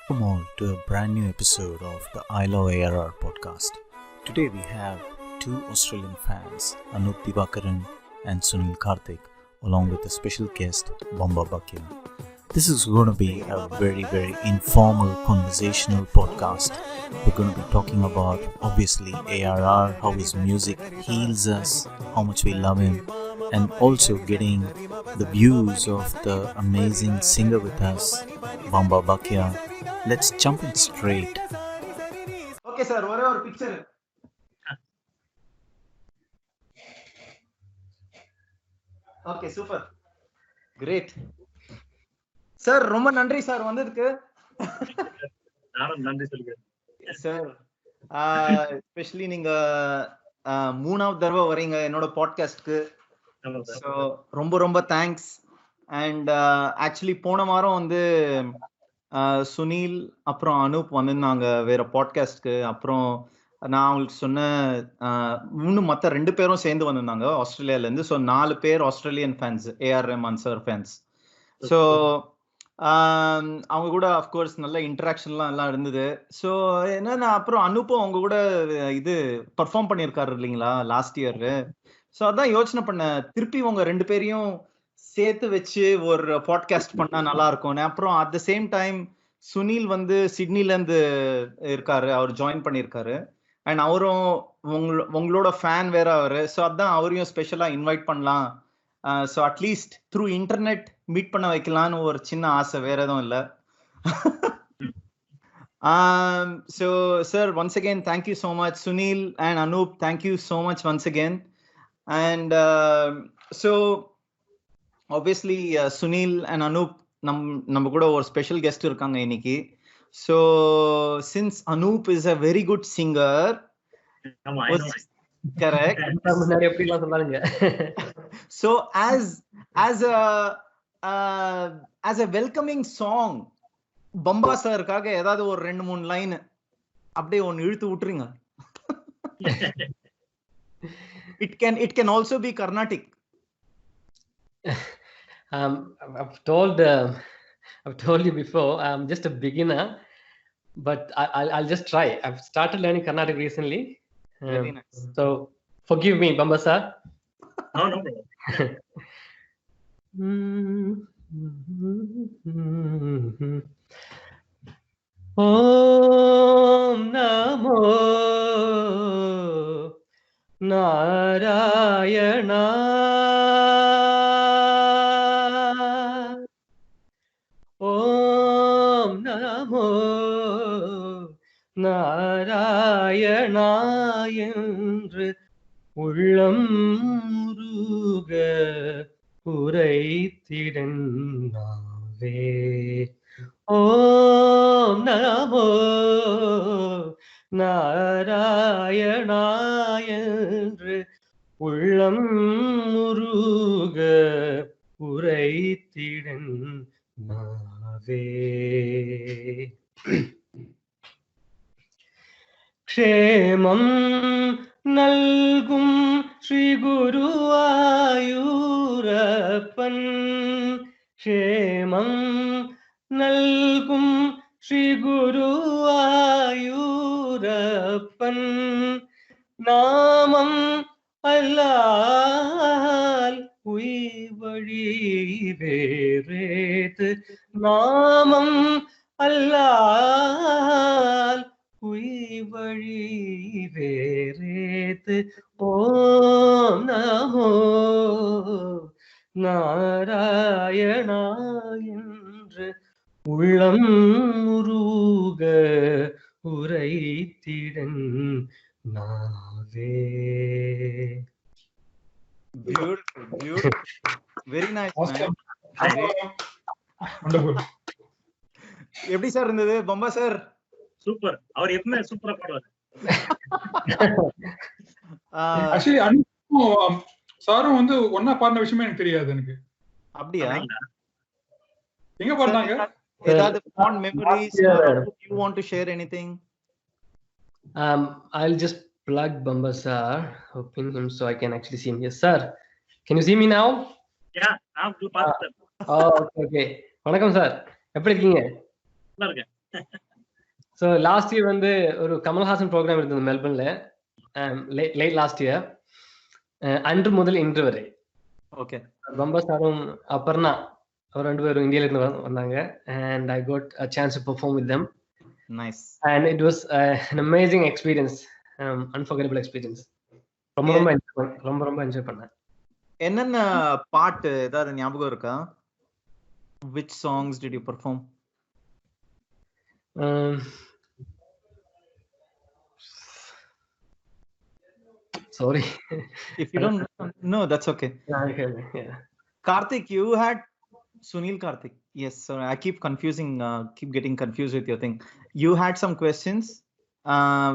Welcome all to a brand new episode of the I Love ARR podcast. Today we have two Australian fans, Anup Divakaran and Sunil Karthik, along with a special guest, Bamba Bakia. This is going to be a very informal conversational podcast. We're going to be talking about obviously ARR, how his music heals us, how much we love him, and also getting the views of the amazing singer with us, Bamba Bakia. Let's jump in straight. Okay sir, ஒரே ஒரு picture. Okay, super. Great. Sir ரொம்ப நன்றி sir வந்ததுக்கு. நானும் நன்றி சொல்கிறேன் sir. Especially நீங்க மூணாவது தடவை வரீங்க என்னோட பாட்காஸ்ட்க்கு. ஸோ ரொம்ப தேங்க்ஸ். அண்ட் ஆக்சுவலி போன வாரம் வந்து சுனில் அப்புறம் அனூப் வந்திருந்தாங்க வேற பாட்காஸ்ட்க்கு. அப்புறம் நான் அவங்களுக்கு சொன்னேன், இன்னும் மற்ற 2 பேரும் சேர்ந்து வந்திருந்தாங்க ஆஸ்திரேலியால இருந்து. ஸோ 4 பேர் Australian fans, AR Rahman sir fans. So அவங்க கூட அஃப்கோர்ஸ் நல்ல இன்டராக்ஷன்லாம் எல்லாம் இருந்தது. ஸோ என்னன்னா அப்புறம் அனுப்பும் அவங்க கூட இது பர்ஃபார்ம் பண்ணியிருக்காரு இல்லைங்களா லாஸ்ட் இயர். ஸோ அதான் யோசனை பண்ணேன், திருப்பி உங்க 2 பேரையும் சேர்த்து வச்சு ஒரு பாட்காஸ்ட் பண்ணா நல்லா இருக்கும். அப்புறம் at the same time Sunil வந்து சிட்னில இருந்து இருக்காரு, அவர் ஜாயின் பண்ணியிருக்காரு. அண்ட் அவரும் உங்களோட ஃபேன் வேற அவரு. ஸோ அதான் அவரையும் ஸ்பெஷலா இன்வைட் பண்ணலாம். So at least through internet meet பண்ண வைக்கலான்னு ஒரு சின்ன ஆசை, வேற எதுவும் இல்லை. So sir, once again thank you so much. Sunil and Anup, thank you so much once again. And so obviously Sunil and Anup நம்ம கூட ஒரு ஸ்பெஷல் கெஸ்ட் இருக்காங்க இன்னைக்கு. So since Anup is a very good singer, correct? முன்னாடி எப்படிலாம் சொன்னாங்க. So as a welcoming song, Pamba சாருக்காக ஏதாவது ஒரு 2-3 லைன் அப்படியே ஒன்னு இழுத்து விட்டுருங்க. It can also be Carnatic. I've told you before, I'm just a beginner, but I'll just try. I've started learning Carnatic recently. Very nice. So forgive me, Bamba sir. No problem. Om Namo Narayana. Om Namo Narayana என்று உள்ளம் முருக உரைத்திடனாவே. ஓம் நமோ நாராயணா என்று உள்ளம் முருக உரைத்திடனாவே. க்ஷேமம் நல்கும் ஸ்ரீ குருவாயூரப்பன், க்ஷேமம் நல்கும் ஸ்ரீ குருவாயூரப்பன், நாமம் அல்லால் உய்வழி வேறேது, நாமம் அல்லால் உய்வழி வேறேது. ஓம் நமோ நாராயணா என்று உள்ளம் முருக உரைத்திடன் நாவே. Beautiful. Very nice, man. Wonderful. எப்படி சார் இருந்தது பம்பா சார்? சூப்பர். அவர் எப்பவுமே சூப்பரா பாடுவாரு. ஆக்சுவலி அனுப்பும் சாரும் வந்து ஒன்னா பாடின விஷயமே எனக்கு தெரியாது. எனக்கு அப்படியா? எங்க பாடுனாங்க? ஏதாவது fond memories? You want to share anything? I'll just plug Bamba sir, hoping him so I can actually see him. Yes sir, can you see me now? Yeah, நான் பார்த்தேன். Oh okay. வணக்கம் சார், எப்படி இருக்கீங்க? நல்லா இருக்கேன். So last year வந்து ஒரு Kamal Haasan program இருந்தது மெல்பர்ன்ல, லேட் லாஸ்ட் இயர். அன்று முதல் இன்று வரை ஓகே பம்பா சாரும் அபர்ணா அவர் 2 பேரும் இந்தியால இருந்து வந்தாங்க. And I got a chance to perform with them. Nice. And it was an amazing experience, unforgettable experience. ரொம்ப என்ஜாய் பண்ணேன். என்னென்ன பாட்டு ஏதாவது ஞாபகம் இருக்கா? Which songs did you perform? Sorry. If you don't know, no, that's okay. Yeah. Karthik, you had Sunil Karthik. Yes, sorry, I keep getting confused with your thing. You had some questions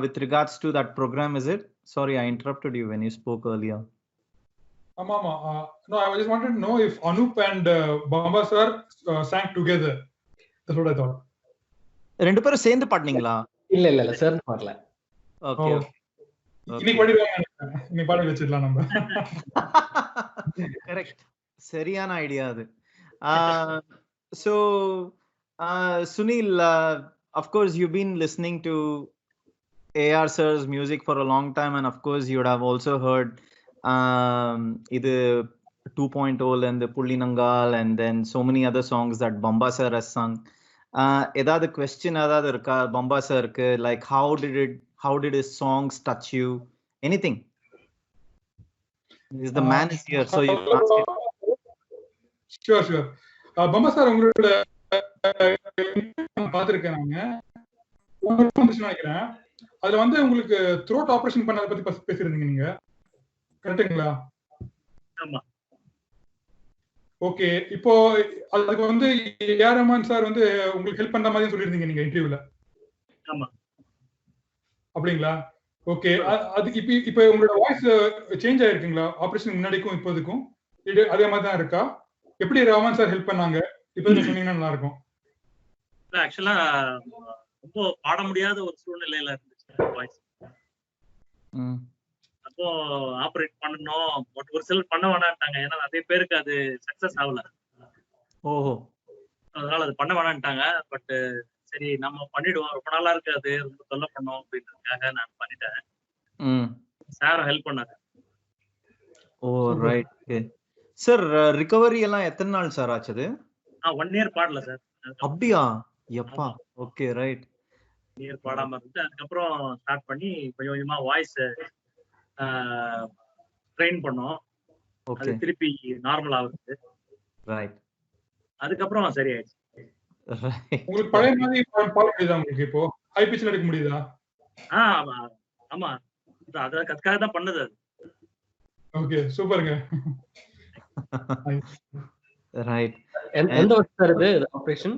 with regards to that program, is it? Sorry, I interrupted you when you spoke earlier. No, I just wanted to know if Anup and Bamba sir sang together. That's what I thought. ரெண்டு பேரும் சேர்ந்து பாடுனீங்களா? இல்ல sir பாடல. Okay. இன்னைக்கு பாடிடுவாங்க. இன்னைக்கு பாடி வச்சிடலாம் நம்ம. Correct. சரியான ஐடியா அது. So Sunil, of course you've been listening to AR sir's music for a long time, and of course you would have also heard idu 2.0 and the Pullinangal, and then so many other songs that Bamba sir has sung. Edada question edada irka Bamba sir ku, like how did his songs touch you? Anything? The man is here, so you can ask it. Sure. Bamba sir உங்களோட பாத்திருக்கேன் நாங்க நினைக்கிறேன். அதுல வந்து உங்களுக்கு throat operation பண்ணத பத்தி பேசிருந்தீங்க நீங்க, கரெக்ட்டுங்களா? ஆமா. ஓகே, இப்போ அதுக்கு வந்து ஏஆர் ரஹ்மான் சார் வந்து உங்களுக்கு ஹெல்ப் பண்ற மாதிரி சொல்லிருந்தீங்க நீங்க இன்டர்வியூல. ஆமா. அப்படிங்களா? ஓகே, அது இப்போ உங்களோட வாய்ஸ் சேஞ்ச் ஆயிருக்குங்களா ஆபரேஷன் முன்னாடிக்கும் இப்போதுக்கும்? இது அதே மாதிரி தான் இருக்கா? எப்படி ரஹ்மான் சார் ஹெல்ப் பண்ணாங்க இப்போ சொன்னீங்கன்னா நல்லா இருக்கும். ஆக்சுவலா ரொம்ப பாட முடியாத ஒரு சூழ்நிலையில இருந்துச்சு வாய்ஸ். அப்போ ஆபரேட் பண்ணணும், ஒரு சிலர் பண்ண வேணான்ட்டாங்க. ஏன்னா நிறைய பேருக்கு அது சக்சஸ் ஆகல. ஓஹோ. அதனால அது பண்ண வேணான்ட்டாங்க. பட் சரி நம்ம பண்ணிடுவோம், ரொம்ப நாளா இருக்கு, அது ரொம்ப தொல்லை பண்ணோம் அப்படின்றதுக்காக நான் பண்ணிட்டேன். சார் ஹெல்ப் பண்ணாரு. ஓ ரைட். ஓகே சார், ரிகவரி எல்லாம் எத்தனை நாள் சார் ஆச்சுது? 1 இயர் பாடல சார். அப்படியா? எப்பா. Okay right. 1 இயர் பாடாம இருந்து அதுக்கப்புறம் ஸ்டார்ட் பண்ணி கொஞ்சம் கொஞ்சமா வாய்ஸ் ட்ரெயின் பண்ணோம். அது திருப்பி நார்மல் ஆகுது. ரைட். அதுக்கப்புறம் சரி ஆயிடுச்சு. உங்களுக்கு பழைய மாதிரி பாட முடியுதா? உங்களுக்கு இப்போ ஹை பிட்ச்ல எடுக்க முடியுதா? ஆமா, அத கத்துக்காக தான் பண்ணது அது. ஓகே, சூப்பர்ங்க. ரைட். எந்த வருஷம் சார் இது ஆபரேஷன்?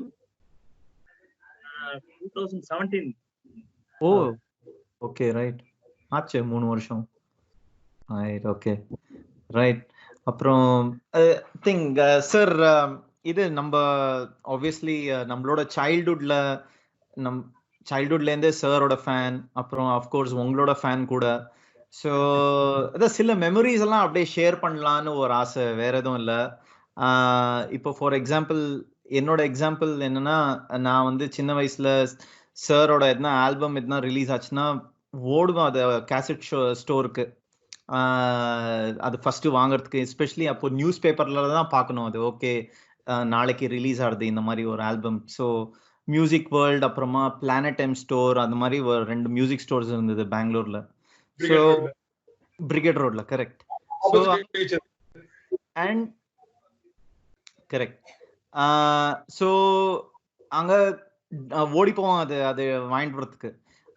2017. ஓ ஓகே ரைட். ஆச்சு 3 வருஷம். ரைட். Okay right. அப்புறம் திங்க் சார், இது நம்ம ஆப்வியஸ்லி நம்மளோட சைல்ட்ஹுட்லேருந்தே சாரோட ஃபேன், அப்புறம் அஃப்கோர்ஸ் உங்களோட ஃபேன் கூட. ஸோ அதான் சில மெமரிஸ் எல்லாம் அப்படியே ஷேர் பண்ணலான்னு ஒரு ஆசை, வேற எதுவும் இல்லை. இப்போ ஃபார் எக்ஸாம்பிள் என்னோட எக்ஸாம்பிள் என்னன்னா, நான் வந்து சின்ன வயசுல சாரோட எதுனா ஆல்பம் எதுனா ரிலீஸ் ஆச்சுன்னா ஓடுவேன் அது கேசட் ஸ்டோருக்கு, அது ஃபர்ஸ்ட் வாங்குறதுக்கு. எஸ்பெஷலி அப்போ நியூஸ் பேப்பர்ல தான் பார்க்கணும் அது. ஓகே நாளைக்கு ரிலீஸ் ஆகுது இந்த மாதிரி ஒரு ஆல்பம். ஸோ மியூசிக் வேர்ல்ட், அப்புறமா பிளானட் எம் ஸ்டோர், அந்த மாதிரி 2 மியூசிக் ஸ்டோர்ஸ் இருந்தது பெங்களூர்ல. ஸோ பிரிகேட் ரோட்ல, correct. So and correct. So அங்க ஓடி போவோம் அது வாங்கிட்டு வரதுக்கு.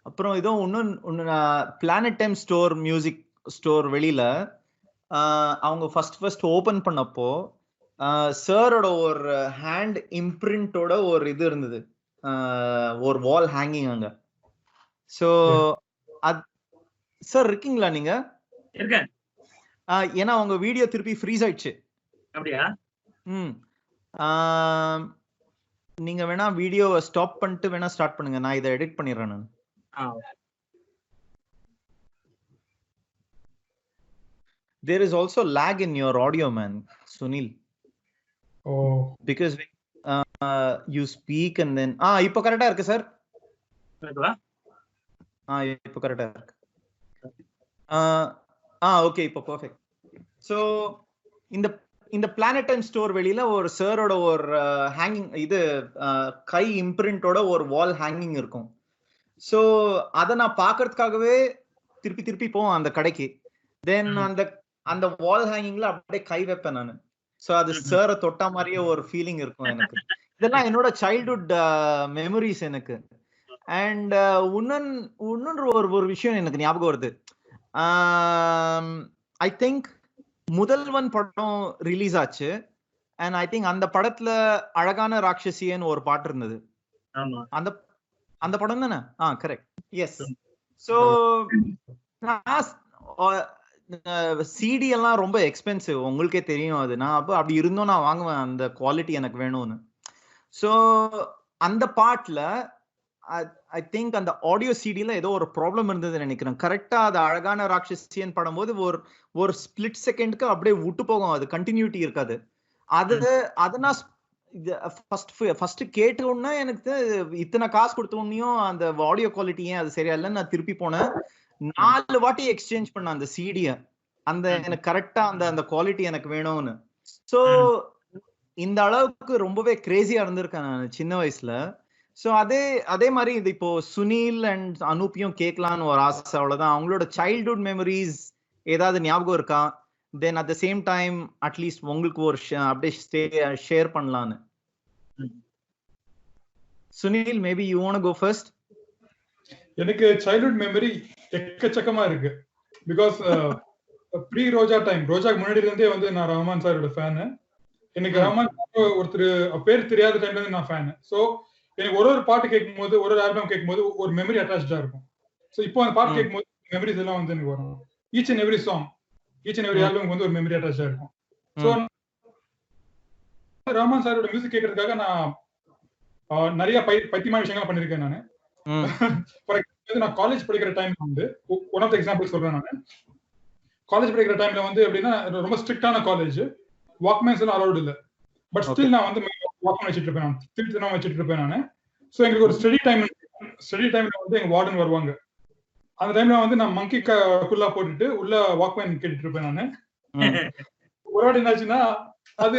அப்புறம் இதோ ஒன்று planet time store, music store வெளியில அவங்க ஃபர்ஸ்ட் ஓபன் பண்ணப்போ சாரோட ஒரு ஹேண்ட் இம்ப்ரிண்டோட ஒரு இது இருந்தது, ஒரு வால் ஹேங்கிங் அங்க. ஸோ சார் இருக்கீங்களா நீங்க? இருக்கேன். ஏன்னா உங்க வீடியோ திருப்பி ஃப்ரீஸ் ஆயிடுச்சு. அப்படியா? நீங்க வேணா வீடியோவை ஸ்டாப் பண்ணிட்டு வேணா ஸ்டார்ட் பண்ணுங்க, நான் இதை எடிட் பண்ணிடுறேன் நான். There is also lag in your audio, man, Sunil. Oh. Because you speak and then இப்போ கரெக்டா இருக்கு சார். இப்போ கரெக்டா இருக்கு. ஓகே, இப்போ பெர்ஃபெக்ட். ஸோ இந்த இந்த பிளானட் அண்ட் ஸ்டோர் வெளியில ஒரு சாரோட ஒரு ஹேங்கிங் இது கை இம்ப்ரிண்டோட ஒரு வால் ஹேங்கிங் இருக்கும். ஸோ அதை நான் பார்க்கறதுக்காகவே திருப்பி திருப்பி போவேன் அந்த கடைக்கு. தென் அந்த அந்த வால் ஹேங்கிங்ல அப்படியே கை வைப்பேன் நான். ஸோ அது சாரை தொட்டா மாதிரியே ஒரு ஃபீலிங் இருக்கும் எனக்கு. இதெல்லாம் என்னோட சைல்ட்ஹுட் மெமரிஸ் எனக்கு. அண்ட் இன்னொன்று ஒரு விஷயம் எனக்கு ஞாபகம் வருது. ஐ திங்க் முதல்வன் படம் ரிலீஸ் ஆச்சு. அண்ட் ஐ திங்க் அந்த படத்துல அழகான ராட்சசியன்னு ஒரு பாட்டு இருந்தது. அந்த அந்த படம் தானே? Correct, S. ஸோ சிடி எல்லாம் ரொம்ப எக்ஸ்பென்சிவ், உங்களுக்கே தெரியும் அது. நான் அப்படி இருந்தோம் நான் வாங்குவேன், அந்த குவாலிட்டி எனக்கு வேணும்னு. ஸோ அந்த பாட்டுல ஐ திங்க் அந்த ஆடியோ சிடில ஏதோ ஒரு ப்ராப்ளம் இருந்ததுன்னு நினைக்கிறேன். கரெக்டா அது அழகான ராட்சசியன் படும்போது ஒரு ஸ்பிளிட் செகண்ட்க்கு அப்படியே விட்டு போகும், அது கண்டினியூட்டி இருக்காது. அது நான் ஃபர்ஸ்ட் கேட்ட உடனே எனக்கு இத்தனை காசு கொடுத்த உடனேயும் அந்த ஆடியோ குவாலிட்டி ஏன் அது சரியா இல்லைன்னு நான் திருப்பி போனேன். 4 வாட்டி எக்ஸ்சேஞ்ச் பண்ண அந்த சிடிய. அந்த எனக்கு கரெக்டா அந்த குவாலிட்டி எனக்கு வேணும்னு. ஸோ இந்த அளவுக்கு ரொம்பவே கிரேசியா இருந்திருக்கேன் நான் சின்ன வயசுல. ஸோ அதே மாதிரி இது இப்போ சுனில் அண்ட் அனூப்பையும் கேட்கலான்னு ஒரு ஆசை, அவ்வளவுதான். அவங்களோட சைல்ட்ஹுட் மெமரிஸ் ஏதாவது ஞாபகம் இருக்கா? Then at the same time at least உங்களுக்கு ஒரு அப்படியே ஷேர் பண்ணலான்னு. Sunil, maybe you want to go first. எனக்கு சைல்ட்ஹுட் மெமரி எக்கச்சக்கமா இருக்கு. பிகாஸ் ப்ரீ ரோஜா டைம், ரோஜாக்கு முன்னாடில இருந்தே வந்து நான் ரஹ்மான் சாரோட ஃபேனு. எனக்கு ரஹ்மான் ஒருத்தர் பேர் தெரியாத டைம்ல இருந்து நான் ஃபேனு. ஸோ எனக்கு ஒரு பாட்டு கேட்கும் போது, ஒரு ஆல்பம் கேட்கும் போது ஒரு மெமரி அட்டாச்சா இருக்கும். ஸோ இப்போ அந்த பாட்டு கேட்கும் போது மெமரிஸ் எல்லாம் வந்து எனக்கு வரும். Each and every song, each and every album வந்து ஒரு மெமரி அட்டாச்சா இருக்கும். ஸோ ரஹ்மான் சாரோட மியூசிக் கேட்கறதுக்காக நான் நிறைய பைத்தியமான விஷயங்கள் பண்ணிருக்கேன் நான். ஃபார் எக்ஸாம்பிள், நான் காலேஜ் படிக்கிற டைம்ல வந்து ஒன் ஆஃப் த எக்ஸாம்பிள் சொல்றேன். நான் காலேஜ் படிக்கிற டைம்ல வந்து எப்படின்னா ரொம்ப ஸ்ட்ரிக்டான காலேஜ், வாக்மேன்ஸ் எல்லாம் அலௌட் இல்ல. பட் ஸ்டில் நான் வந்து வாக்மேன் வச்சுட்டு இருப்பேன், நான் திருத்தனம் வச்சுட்டு இருப்பேன் நான். ஸோ எங்களுக்கு ஒரு ஸ்டடி டைம்ல வந்து எங்க வார்டன் வருவாங்க. அந்த டைம்ல வந்து நான் மங்கி குல்லா போட்டுட்டு உள்ள வாக்மேன் கேட்டுட்டு இருப்பேன் நான். ஒரு வாட்டி என்னாச்சுன்னா, அது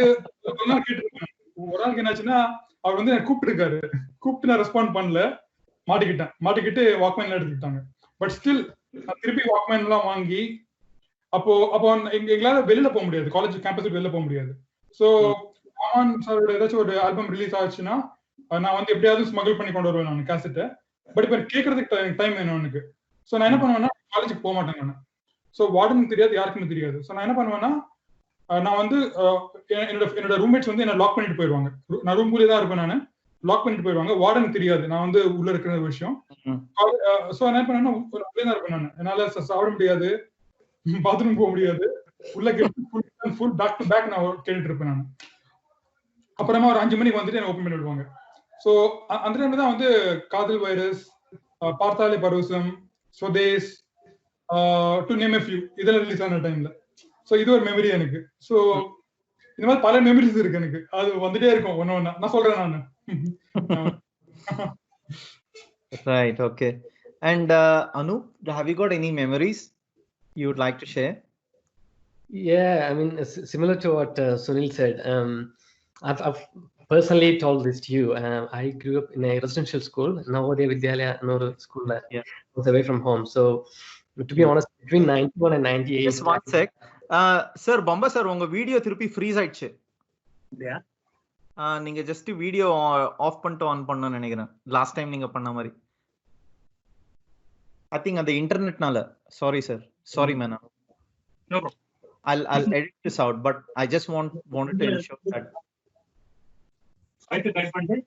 கேட்டு இருப்பேன். ஒரு நாளைக்கு என்னாச்சுன்னா, அவர் வந்து கூப்பிட்டு நான் ரெஸ்பாண்ட் பண்ணல, மாட்டிக்கிட்டு வாக்மேன் எடுத்துக்கிட்டாங்க. பட் ஸ்டில் திருப்பி வாக்மேன் எல்லாம் வாங்கி அப்போ எங்களால வெளியில போக முடியாது, காலேஜ் கேம்பஸ் வெளியில போக முடியாது. ஸோ ரஹ்மான் சாரோட ஏதாச்சும் ஒரு ஆல்பம் ரிலீஸ் ஆச்சுன்னா நான் வந்து எப்படியாவது ஸ்மகிள் பண்ணி கொண்டு வருவேன் நான் கேசட்டை. பட் இப்போ கேட்கறதுக்கு டைம் வேணும் எனக்கு. ஸோ நான் என்ன பண்ணுவேன்னா, காலேஜுக்கு போக மாட்டேன் நான். ஸோ வார்டனுக்கு தெரியாது, யாருக்குமே தெரியாது. ஸோ நான் என்ன பண்ணுவேன்னா, நான் வந்து என்னோட ரூம்மேட்ஸ் வந்து என்ன லாக் பண்ணிட்டு போயிடுவாங்க. நான் ரூம்குள்ளே தான் இருப்பேன், நான் லாக் பண்ணிட்டு போயிடுவாங்க. வார்டனுக்கு தெரியாது நான் வந்து உள்ள இருக்கிற விஷயம். ஸோ என்ன பண்ணேன்னா, உள்ளே தான் இருப்பேன் நான். என்னால சாப்பிட முடியாது, பாத்ரூம் போக முடியாது, உள்ள ஃபுல் பேக் டு பேக் நான் கேட்டுட்டு இருப்பேன் நான். அப்புறமா ஒரு 5 மணிக்கு வந்துட்டு என்ன ஓப்பன் பண்ணி விடுவாங்க. ஸோ அந்த டைம்ல தான் வந்து காதல் வைரஸ், பார்த்தாலே பரவசம், Swadesh, to name a few இதெல்லாம் ரிலீஸ் ஆன டைம்ல. ஸோ இது ஒரு மெமரி எனக்கு. ஸோ இந்த மாதிரி பல மெமரிஸ் இருக்கு எனக்கு, அது வந்துட்டே இருக்கும் ஒன்னு ஒன்னா. நான் சொல்றேன் நான். Right, okay. And Anup, have you got any memories you would like to share? Yeah, I mean, similar to what Sunil said, I've personally told this to you. I grew up in a residential school, Navodaya Vidyalaya, another school that was away from home. So, to be honest, between 91 and 98. Just one sec. Sir, Bomba sir, உங்க video திருப்பி freeze ஆயிடுச்சு. நீங்க just video of பண்ணிட்டு on பண்ணனும்னு நினைக்கிறேன், last time நீங்க பண்ண மாதிரி. I think அந்த இன்டர்நெட்னால. Sorry sir, sorry man. No problem. I'll edit this out, but I just wanted to ensure that. ஐட்டு டைப் பண்ணு.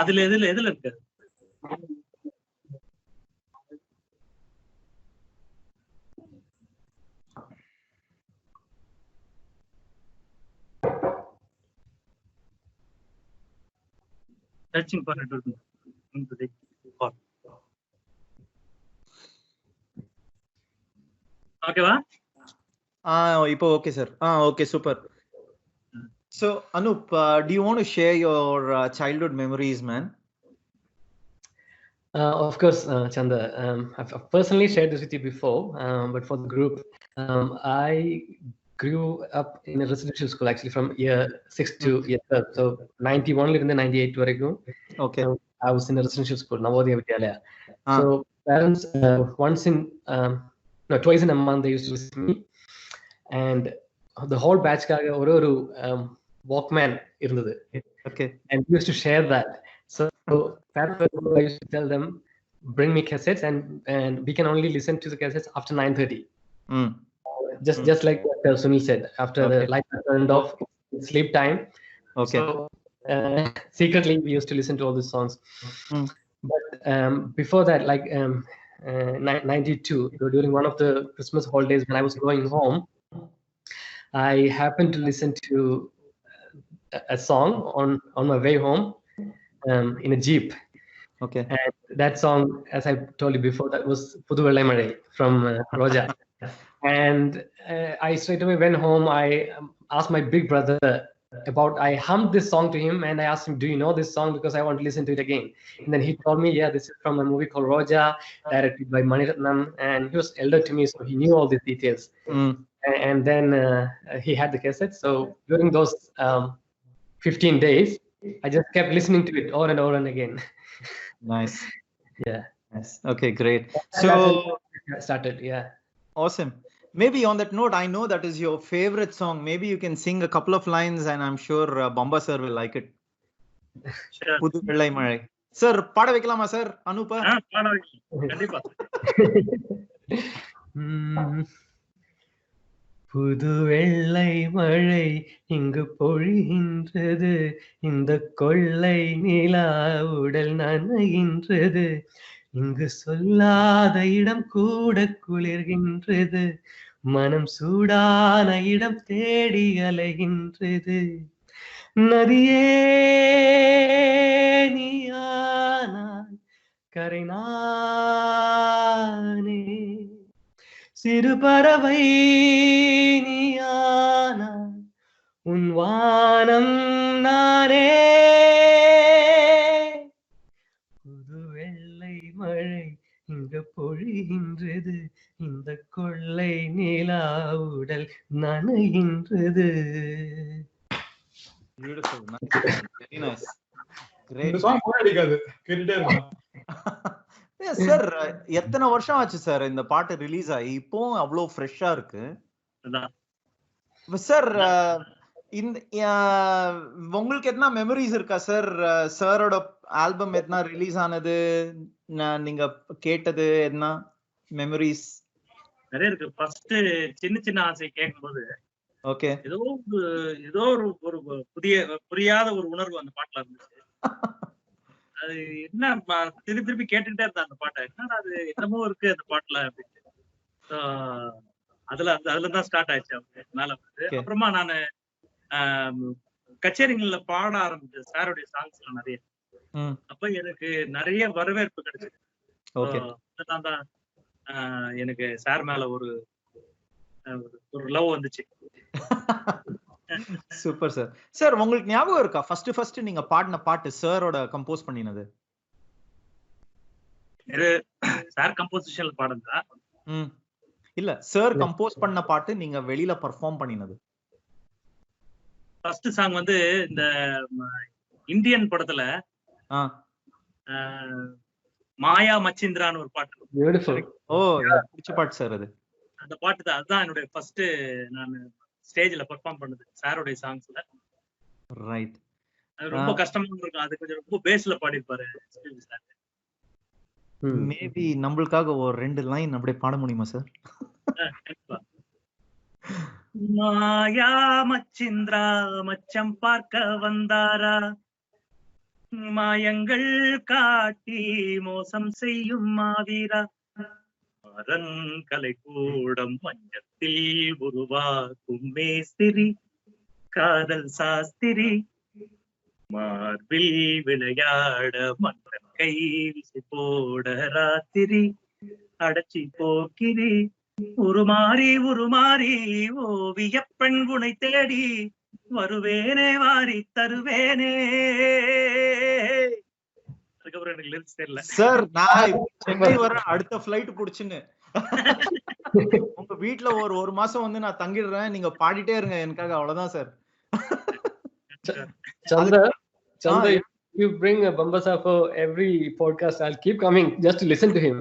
அதுல எதுல இருக்கு? Searching for it into the part. ஓகேவா? இப்போ okay sir. Okay, super. So Anup, do you want to share your childhood memories, man? Of course, Chanda. I've personally shared this with you before, but for the group, I grew up in a residential school actually from year 6 to year 12. So 91 in the 98 varaigum. Okay. I was in a residential school, Navodaya Vidyalaya. Ah. So parents twice in a month they used to visit me, and the whole batch kaga oru Walkman irundhathu. Okay. And we used to share that. So I used to tell them, bring me cassettes, and we can only listen to the cassettes after 9:30. Just like what Sunil said, after the lights are turned off, it's sleep time. Okay. So secretly we used to listen to all these songs. But before that, like 92, during one of the Christmas holidays when I was going home, I happened to listen to a song on my way home in a Jeep. Okay. And that song, as I told you before, that was Pudu Vellai Malai from Roja. And I straight away went home. I asked my big brother I hummed this song to him, and I asked him, do you know this song? Because I want to listen to it again. And then he told me, yeah, this is from a movie called Roja, directed by Mani Ratnam, and he was elder to me, so he knew all these details. And then he had the cassette. So during those 15 days, I just kept listening to it over and over and again. Nice. Yeah. Nice. Okay, great. So So started. Yeah. awesome. Maybe on that note, I know that is your favorite song. Maybe you can sing a couple of lines, and I'm sure Bomba sir will like it. Sure. Pudu Vellai Malai. Sir, பாட வைக்கலாமா sir அனுப்ப? பாட வைக்கலாம். கண்டிப்பா. புது வெள்ளை மழை இங்கு பொழிகின்றது, இந்த கொள்ளை நிலா உடல் நனைகின்றது, இங்கு சொல்லாத இடம் கூட குளிர்கின்றது, மனம் சூடான இடம் தேடி அலைகின்றது, நதியே நீயானாய் கரை நானே, சிறு பறவை நீயானாய் உன் வானம் நானே, புது வெள்ளை மழை இங்கு பொழிகின்றது, இந்த கொள்ளை நிலா உடல் நனைகின்றது. Beautiful. Nice. Very nice. Great. இந்த சாங் போர் அடிக்காது, கேட்டுட்டே இருக்கலாம். சார் எத்தனை வருஷம் ஆச்சு சார் இந்த பாட்டு ரிலீஸ் ஆகி? இப்போ அவ்வளோ ஃப்ரெஷ்ஷா இருக்கு சார். இந்த உங்களுக்கு எத்தனை மெமரிஸ் இருக்கா சார்? சாரோட ஆல்பம் எத்தனை ரிலீஸ் ஆனது, நீங்க கேட்டது என்ன மெமரிஸ்? நிறைய இருக்கு. ஃபர்ஸ்ட் சின்ன சின்ன ஆசை கேட்கும்போது ஓகே ஏதோ ஒரு புரியாத ஒரு உணர்வு அந்த பாட்டுல இருந்துச்சு. அது என்ன திருப்பி கேட்டுக்கிட்டே இருந்தா அந்த பாட்டை, என்னடா அது என்னமோ இருக்கு அந்த பாட்டுல அப்படின்ட்டு. அதுலதான் ஸ்டார்ட் ஆயிடுச்சு அதனால வந்து. அப்புறமா நானு கச்சேரிகள்ல பாட ஆரம்பிச்சேன் சாருடைய சாங்ஸ்ல நிறைய. அப்ப எனக்கு நிறைய வரவேற்பு கிடைச்சது. தான் எனக்கு சார் மேல ஒரு லவ் வந்துச்சு. Super sir. சார் உங்களுக்கு ஞாபகம் இருக்கா ஃபர்ஸ்ட் நீங்க பாடின பாட்டு சாரோட கம்போஸ் பண்ணினது? சார் கம்போசிஷன்ல பாடுறதா? இல்ல, சார் கம்போஸ் பண்ண பாட்டு நீங்க வெளியில பெர்ஃபார்ம் பண்ணினது. ஃபர்ஸ்ட் சாங் வந்து இந்த இந்தியன் படத்துல மாயா மச்சிந்திரான்னு ஒரு பாட்டு. பியூட்டிஃபுல். ஓ, பிடிச்ச பாட்டு சார் அது. அந்த பாட்டு தான், அதுதான் என்னுடைய ஃபர்ஸ்ட் நான் ஸ்டேஜ்ல பெர்ஃபார்ம் பண்ணது சாரோடைய சாங்ஸ்ல. ரைட். அது ரொம்ப கஷ்டமா இருக்கும். அது கொஞ்சம் ரொம்ப பேஸ்ல பாடிருப்பாரு சார். மேபி நம்மளுக்காக ஒரு 2 லைன் அப்படியே பாட முடியுமா சார்? மாயா மச்சிந்திரா மச்சம் பார்க்க வந்தாரா, மாயங்கள் காட்டி மோசம் செய்யும் மாவீரா, அரண்கலை கூடம் மஞ்சத்தில் உருவாக்கும் மேஸ்திரி, காதல் சாஸ்திரி, மார்பில் விளையாட மன்னன் கை விசை போட ராத்திரி, அடைச்சி போக்கிரி, உருமாறி ஓவிய பெண் குணை தேடி வருவேனே வாரி தருவேனே. அதுக்கப்புறம் எனக்கு லிரிக்ஸ் தெரியல சார். நான் சென்னை வர அடுத்த ஃபிளைட் புடிச்சுன்னு உங்க வீட்டுல ஒரு மாசம் வந்து நான் தங்கிடுறேன், நீங்க பாடிட்டே இருங்க எனக்காக, அவ்வளவுதான் sir. Chandra, if you bring a Bambasa for every podcast, I'll keep coming just to listen to him.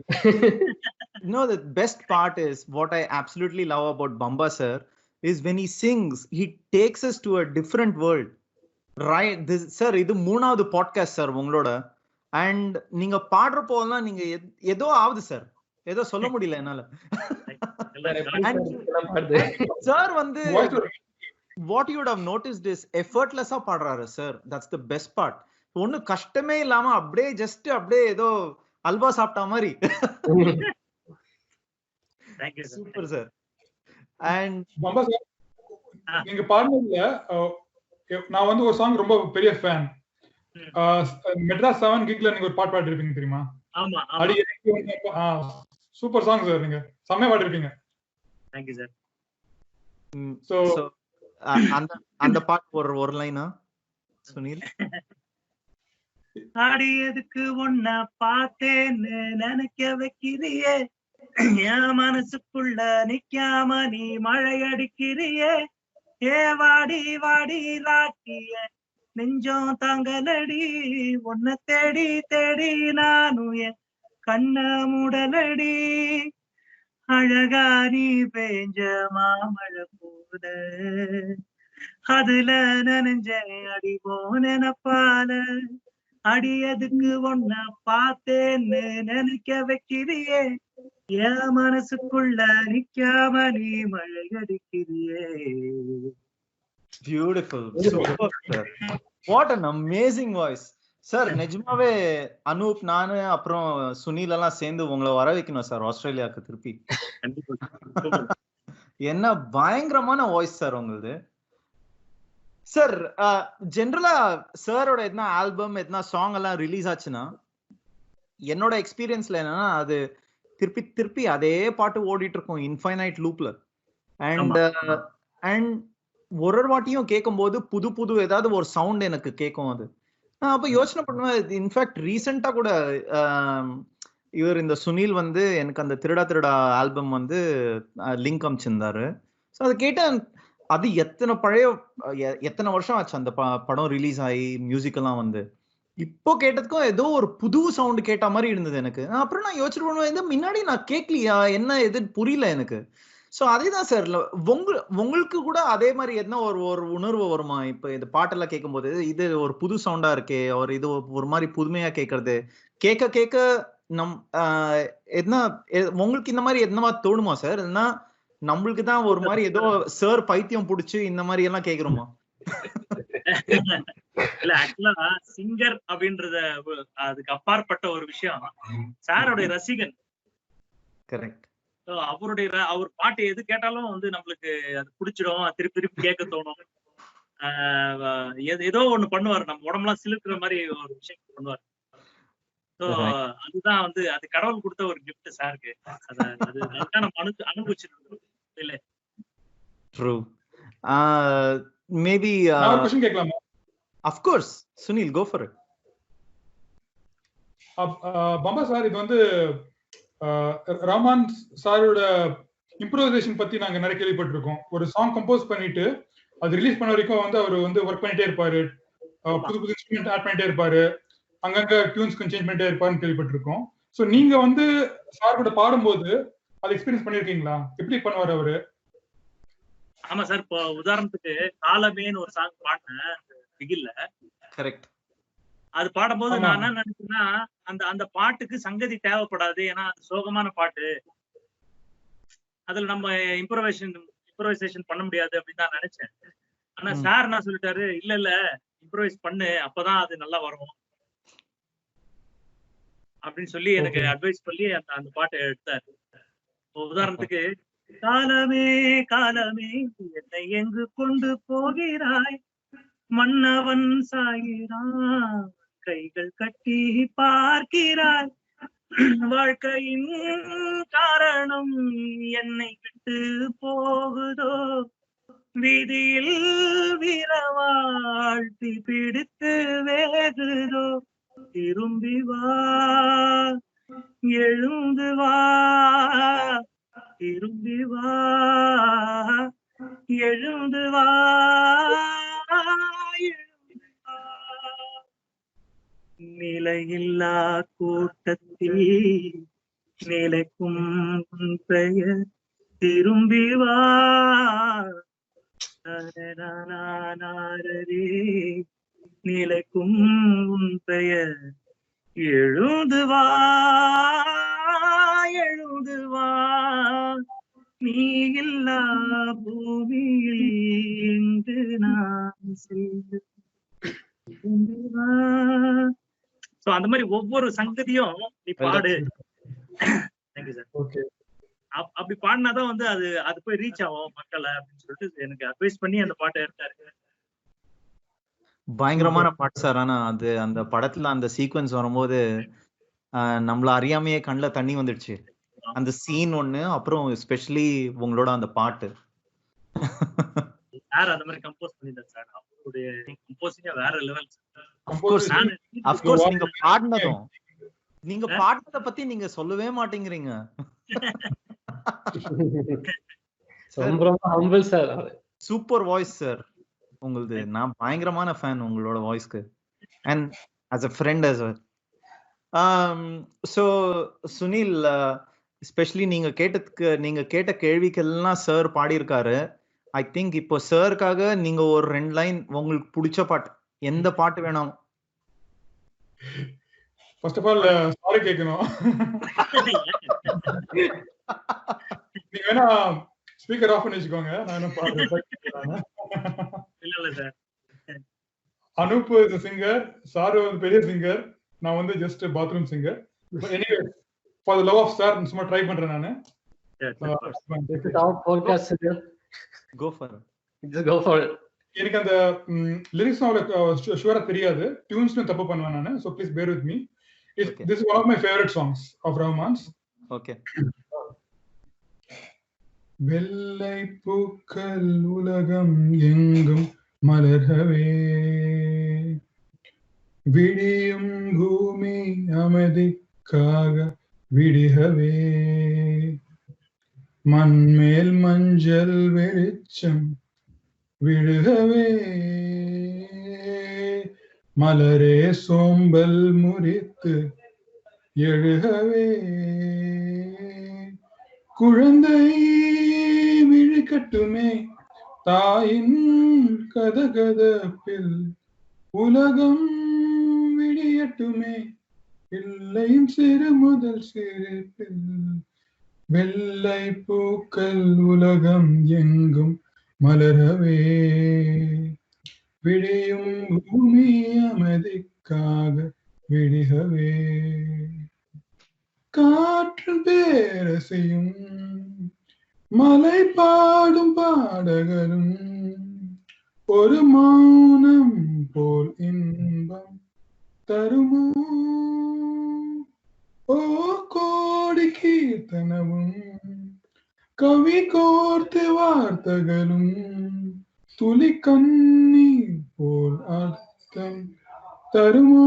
No, the best part is what I absolutely love about Bamba sir is when he sings, he takes us to a different world. Right, this sir, இது மூணாவது podcast sir உங்களோட. And நீங்க பாடுற போதெல்லாம் நீங்க ஏதோ ஆகுது sir, ஏதோ சொல்ல முடியல என்னால. சார் வந்து what you would have noticed is effortless ஆ பாடுறாரு sir. That's the best part. ஒண்ணு கஷ்டமே இல்லாம அப்படியே ஜஸ்ட் அப்படியே ஏதோ அல்வா சாப்பிட்ட மாதிரி. Super sir. And Bamba sir, நீங்க பாடுனதுல நான் வந்து ஒரு சாங் ரொம்ப பெரிய ஃபேன். மெட்ராஸ் 7 கிக்ல நீங்க ஒரு பாட்டு பாடிருப்பீங்க தெரியுமா? ஆமா. சூப்பர் சாங் சார், நீங்க செம்மையா பாடிருப்பீங்க. Thank you sir. சோ அந்த பாட்டு ஒரு லைனா சுனில்? ஆடியதுக்கு ஒன்ன பார்த்தேன்னு நினைக்க வைக்கிறியே, என் மனசுக்குள்ள நிக்காம நீ மழை அடிக்கிறியே, ஏ வாடி வாடி ராட்டிய நெஞ்சம் தாங்கலடி, உன்னை தேடி தேடி நானும் என் கண்ண முடலடி, அழகா நீ பெஞ்ச மாமழை போல அதுல நனைஞ்ச அடி போனப்பால, அடியதுக்கு ஒன்ன பார்த்தேன்னு நினைக்க வைக்கிறியே, என் மனசுக்குள்ள நிக்காம நீ மழை அடிக்கிறியே. Beautiful. Super sir. What an amazing voice. Sir நிஜமாவே அனூப், நானு அப்புறம் சுனில் எல்லாம் சேர்ந்து உங்களை வர வைக்கணும் சார் ஆஸ்திரேலியாவுக்கு திருப்பி. என்ன பயங்கரமான வாய்ஸ் சார் உங்களுது. சார் ஜென்ரலா சாரோட எதனா ஆல்பம் எதனா சாங் எல்லாம் ரிலீஸ் ஆச்சுன்னா என்னோட எக்ஸ்பீரியன்ஸ்ல என்னன்னா அது திருப்பி திருப்பி அதே பாட்டு ஓடிட்டு இருக்கும் இன்ஃபைனைட் லூப்ல. அண்ட் ஒரு வாட்டியும் கேட்கும் போது புது புது ஏதாவது ஒரு சவுண்ட் எனக்கு கேட்கும். அது நான் அப்ப யோசனை பண்ணுவேன். இன்ஃபேக்ட் ரீசெண்டா கூட இவர் இந்த சுனில் வந்து எனக்கு அந்த திருடா திருடா ஆல்பம் வந்து லிங்க் அமிச்சிருந்தாரு. ஸோ அதை கேட்டேன். அது எத்தனை வருஷம் ஆச்சு அந்த படம் ரிலீஸ் ஆகி மியூசிக் எல்லாம் வந்து. இப்போ கேட்டதுக்கும் ஏதோ ஒரு புது சவுண்ட் கேட்ட மாதிரி இருந்தது எனக்கு. அப்புறம் நான் யோசிச்சு பண்ணுவேன், முன்னாடி நான் கேட்கலையா, என்ன எது புரியல எனக்கு. ஸோ அதேதான் சார், உங்களுக்கு கூட அதே மாதிரி எதனா ஒரு உணர்வு வருமா? இப்ப இந்த பாட்டெல்லாம் கேட்கும் போது இது ஒரு புது சவுண்டா இருக்கே, ஒரு இது ஒரு மாதிரி புதுமையா கேட்கறது கேட்க கேட்க எதனா உங்களுக்கு இந்த மாதிரி எதனா தோணுமா சார்? இல்லைன்னா நம்மளுக்கு தான் ஒரு மாதிரி ஏதோ சார் பைத்தியம் புடிச்சு இந்த மாதிரி எல்லாம் கேக்குறோமா? இல்ல, ஆக்சுவலா சிங்கர் அப்படின்றத அதுக்கு அப்பாற்பட்ட ஒரு விஷயம். சாரோட ரசிகன். கரெக்ட். அவர் பாட்டு எது கேட்டாலும் வந்து நம்மளுக்கு அது பிடிச்சிடும், திருப்பி திருப்பி கேட்க தோணும். ஏதோ ஒண்ணு பண்ணுவாரு, நம்ம உடம்புலாம் சிலுக்குற மாதிரி ஒரு விஷயம் பண்ணுவாரு. அதுதான் வந்து அது கடவுள் கொடுத்த ஒரு கிஃப்ட் சாருக்கு. அது நம்ம அனுபவிச்சிருக்கோம் இல்ல? ட்ரூ. மேபி நான் क्वेश्चन கேட்கலாமா? Of course Sunil, go for it. Bamba sir, இது வந்து ரஹ்மான் சாரோட இம்ப்ரோவைசேஷன் பத்தி நாங்க நிறைய கேள்விப்பட்டிருக்கோம். ஒரு சாங் கம்போஸ் பண்ணிட்டு அது ரிலீஸ் பண்ண வரைக்கும் வந்து அவர் வந்து ஒர்க் பண்ணிட்டே இருப்பாரு, புது புது இன்ஸ்ட்ருமெண்ட் ஆட் பண்ணிட்டே இருப்பாரு, அங்கங்க டியூன்ஸ் சேஞ்ச் பண்ணிட்டே இருப்பாருன்னு கேள்விப்பட்டிருக்கோம். சோ நீங்க வந்து சார் கூட பாடும்போது அது எக்ஸ்பீரியன்ஸ் பண்ணிருக்கீங்களா? எப்படி பண்ணுவாரு அவரு? ஆமா சார், இப்போ உதாரணத்துக்கு காலமேன்னு ஒரு சாங் பாடினேன் பிகில்ல. கரெக்ட். அது பாடும்போது நான் என்ன நினைச்சேன்னா, அந்த பாட்டுக்கு சங்கதி தேவைப்படாது, ஏன்னா சோகமான பாட்டு, அதுல நம்ம இம்ப்ரோவைசேஷன் பண்ண முடியாது அப்படின்னு தான் நினைச்சேன். ஆனா சார் என்ன சொல்லிட்டாரு, இல்ல இம்ப்ரோவைஸ் பண்ணு, அப்பதான் அது நல்லா வரும் அப்படின்னு சொல்லி எனக்கு அட்வைஸ் பண்ணி அந்த பாட்டை எடுத்தாரு. உதாரணத்துக்கு, காலமே காலமே என்னை எங்கு கொண்டு போகிறாய், மன்னவன் சாயிரான் கைகள் கட்டி பார்க்கிறாய், வாழ்க்கையின் காரணம் என்னை விட்டு போகுதோ, வீதியில் வீரவாழ்த்தி பிடித்து வேகுதோ, திரும்பி வா எழுந்து வா, திரும்பி வா எழுந்து வா, எழுந்து வா. நிலையில்லா கூட்டத்தில் நிலைக்கும் பெயர் திரும்பி வா, நிலைக்கும் பெயர் எழுந்து வா, எழுந்து வா. நீ இல்லா பூமியில் எங்கு நான் செய்து. சோ அந்த மாதிரி ஒவ்வொரு சங்கதியும் நீ பாடு. Thank you sir. ஓகே, அப்படி பாடினாதான் வந்து அது அது போய் ரீச் ஆகும் மக்களை அப்படின்னு சொல்லிட்டு எனக்கு அட்வைஸ் பண்ணி அந்த பாட்டை எடுத்தாரு. பயங்கரமான பாட்டு சார். ஆனா அது அந்த படத்துல அந்த சீக்வன்ஸ் வரும்போது நம்மள அறியாமையே கண்ணுல தண்ணி வந்துடுச்சு. அந்த சீன் ஒண்ணு, அப்புறம் எஸ்பெஷலி உங்களோட அந்த பாட்டு. சார் அந்த மாதிரி கம்போஸ் பண்ணிட்டார் சார். அவருடைய கம்போசிங்க வேற லெவல். அஃப்கோர்ஸ் நீங்க பாடினதும், நீங்க பாடுறத பத்தி நீங்க சொல்லவே மாட்டேங்கிறீங்க. சூப்பர் வாய்ஸ் சார் உங்களுது. நான் பயங்கரமான ஃபேன் உங்களோட வாய்ஸ்க்கு, and as a friend as well. So Sunil, especially நீங்க கேட்ட கேள்விக்கெல்லாம் சார் பாடியிருக்காரு. ஐ திங்க் இப்போ சாருக்காக நீங்க ஒரு 2 லைன் உங்களுக்கு பிடிச்ச பாட்டு, எந்த பாட்டு வேணும்? ஃபர்ஸ்ட் ஆஃப் ஆல் சாரி கேட்கணும். நீங்க வேணா ஸ்பீக்கர் ஆஃப் பண்ணி வச்சுக்கோங்க, நான் என்ன பாடுறேன். இல்ல sir, Anup is a singer, sir ஒரு பெரிய சிங்கர், நான் வந்து just bathroom singer. But anyway for the love of star சும்மா ட்ரை பண்றேன் நானு. Go for it. Just go for it. எனக்கு அந்த லிரிக்ஸ் அவ்வளவு ஷுவரா தெரியாது, டியூன்ஸ்ல தப்பு பண்ணுவேன் நானு. So please bear with me. This is one of my favorite songs of Rahman's. Okay. வெள்ளை பூக்கள் உலகம் எங்கும் மலர்கவே, விடியும் பூமி அமைதிக்காக விடிகவே, மண்மேல் மஞ்சள் வெளிச்சம் விழுகவே, மலரே சோம்பல் முறித்து எழுகவே, குழந்தை விழிக்கட்டுமே தாயின் கதகதப்பில், உலகம் விடியட்டுமே பிள்ளையின் சிறு முதல் சிரிப்பில், வெள்ளை பூக்கள் உலகம் எங்கும் மலரவே, விடியும் பூமி அமைதிக்காக விடிகவே, காற்று பேரசையும் மலை பாடும் பாடகரும் ஒரு மௌனம் போல் இன்பம் தருமோ, ஓ கோடி கீர்த்தனமும் கவி கோர்த்து வார்த்தைகளும் துளி கண்ணீர் போல் அர்த்தம் தருமோ,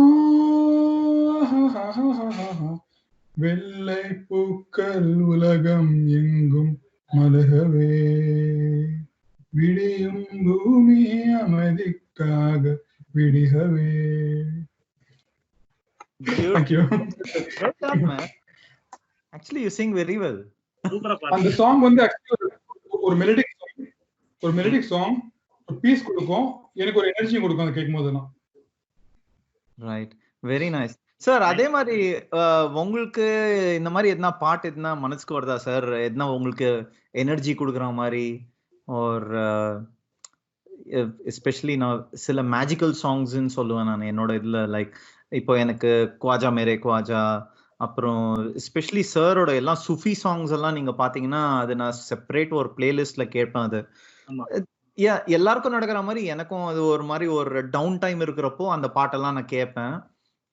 வெள்ளை பூக்கள் உலகம் எங்கும் மலரவே, விடியும் பூமி அமைதிக்காக விடிகவே. Thank you. Well done, man. Actually, you sing very well. அந்த சாங் வந்து ஒரு மெலடிக் சாங், ஒரு பீஸ் கொடுக்கும், எனக்கு ஒரு எனர்ஜி கொடுக்கும் அதை கேட்கும்போது. Right, very nice sir. அதே மாதிரி உங்களுக்கு இந்த மாதிரி எதனா பாட்டு எதனா மனசுக்கு வருதா சார்? எதனா உங்களுக்கு எனர்ஜி கொடுக்குற மாதிரி, ஒரு எஸ்பெஷலி நான் சில மேஜிக்கல் சாங்ஸ்ன்னு சொல்லுவேன் நான் என்னோட இதுல. லைக் இப்போ எனக்கு குவாஜா மேரே குவாஜா, அப்புறம் எஸ்பெஷலி சாரோட எல்லாம் சுஃபி சாங்ஸ் எல்லாம் நீங்க பாத்தீங்கன்னா அது நான் செப்பரேட் ஒரு பிளேலிஸ்ட்ல கேட்பேன். அது எல்லாருக்கும் நடக்கிற மாதிரி எனக்கும் அது ஒரு மாதிரி ஒரு டவுன் டைம் இருக்கிறப்போ அந்த பாட்டெல்லாம் நான் கேட்பேன்.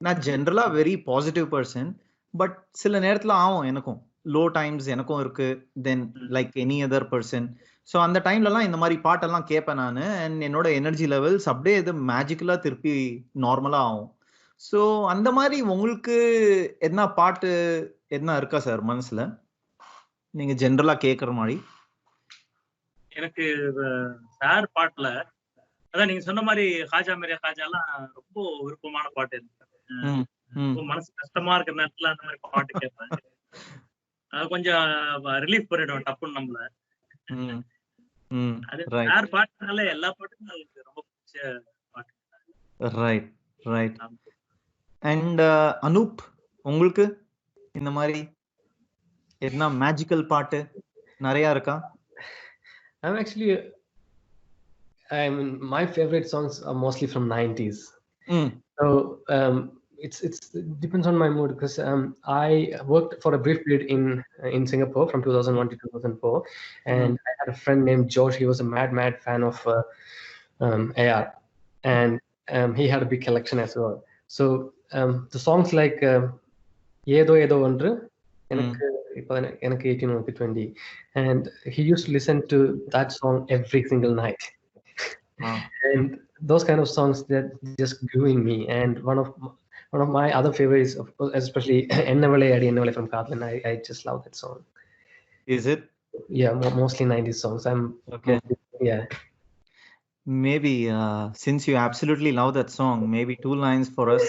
நான் ஜென்ரலா வெரி பாசிட்டிவ் பர்சன், பட் சில நேரத்துல ஆகும் எனக்கும் லோ டைம்ஸ் எனக்கும் இருக்கு, then like any other person. So அந்த டைம்லலாம் இந்த மாதிரி பாட்டெல்லாம் கேட்பேன் நான். அண்ட் என்னோட எனர்ஜி லெவல்ஸ் அப்படியே இது மேஜிக்கலாக திருப்பி நார்மலாக ஆகும். ஸோ அந்த மாதிரி உங்களுக்கு என்ன பாட்டு என்ன இருக்கா சார் மனசுல நீங்க ஜென்ரலா கேட்குற மாதிரி? எனக்கு சார் பாட்டுல அதான் நீங்க சொன்ன மாதிரி ஹாஜா மேரியா ஹாஜா எல்லாம் ரொம்ப விருப்பமான பாட்டு எனக்கு. ரொம்ப மனசு கஷ்டமா இருக்கிற நேரத்துல அந்த மாதிரி பாட்டு கேட்பேன். அது கொஞ்சம் ரிலீஃப் பண்ணிடும் டப்புன்னு நம்மள. அது சார் பாட்டுனால எல்லா பாட்டுக்கும் எனக்கு ரொம்ப பிடிச்ச பாட்டு. Right right. அண்ட் அனூப், உங்களுக்கு இந்த மாதிரி என்ன மேஜிக்கல் பாட்டு நிறைய இருக்கா? I mean, my favorite songs are mostly from 90s. So it depends on my mood, because I worked for a brief period in Singapore from 2001 to 2004, and I had a friend named George. He was a mad fan of AR, and he had a big collection as well. So the songs like Yedo Yedo Ondru, எனக்கு 18 or 20, and he used to listen to that song every single night. And those kind of songs that just grew in me. And one of my other favorites, especially Ennavale Adi Ennavale from Kaatlan. I just love that song. Is it? Yeah, mostly 90s songs. Okay. Yeah. Maybe since you absolutely love that song, maybe 2 lines for us.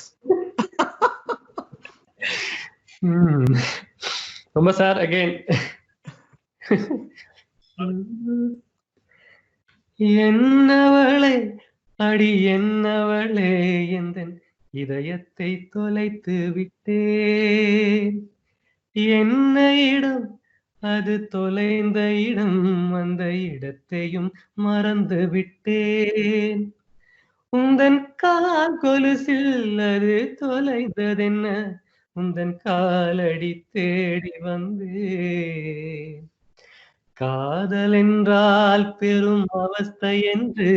ரொம்ப sir again. Ennavale அடி என்னவளே எந்தன் இதயத்தை தொலைத்து விட்டேன், என்ன இடம் அது தொலைந்த இடம், அந்த இடத்தையும் மறந்து விட்டேன், உந்தன் கால் கொலுசில் அது தொலைந்ததென்ன, உந்தன் காலடி தேடி வந்தேன், காதல் என்றால் பெரும் அவஸ்தை என்று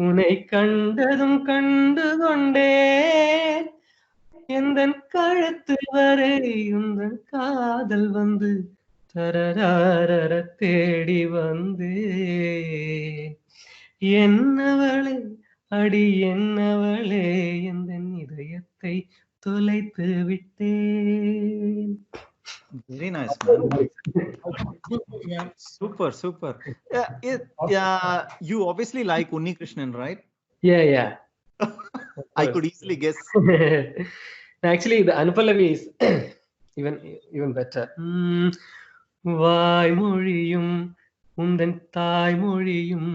உன்னை கண்டதும் கண்டு கொண்டேன், எந்தன் கழுத்து வரை உந்தன் காதல் வந்து தரரார தேடி வந்தேன், என்னவளே அடி என்னவளே எந்தன் இதயத்தை தொலைத்து விட்டேன். Very nice, man. Super. You obviously like Unni Krishnan, right? Yeah. I could easily guess. Actually, the Anupallavi is even better. வாய்மொழியும் உந்தன் தாய்மொழியும்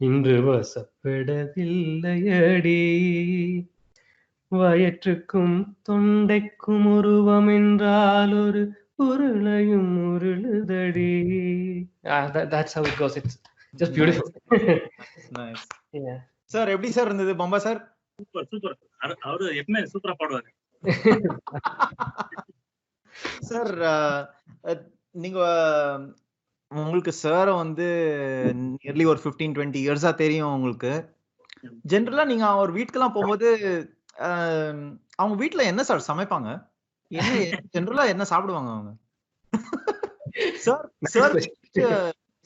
இன்று வசப்படவில்லையடி, வயிற்றுக்கும் தொண்டைக்கும் உருவம் என்றால் ஒரு உருளையும் உருளுதடி. That's how it goes. It's just beautiful. Nice. Yeah. Sir எப்படி sir இருந்தது பம்பா sir? Super. அவரு எப்பவுமே சூப்பரா பாடுவாரு. சார் நீங்க உங்களுக்கு சார் வந்து நியர்லி ஒரு 15-20 இயர்ஸா தெரியும் உங்களுக்கு. ஜென்ரலா நீங்க அவர் வீட்டுக்கெல்லாம் போகும்போது அவங்க வீட்டுல என்ன சார் சமைப்பாங்க? என்ன ஜென்ரலா என்ன சாப்பிடுவாங்க அவங்க? சார்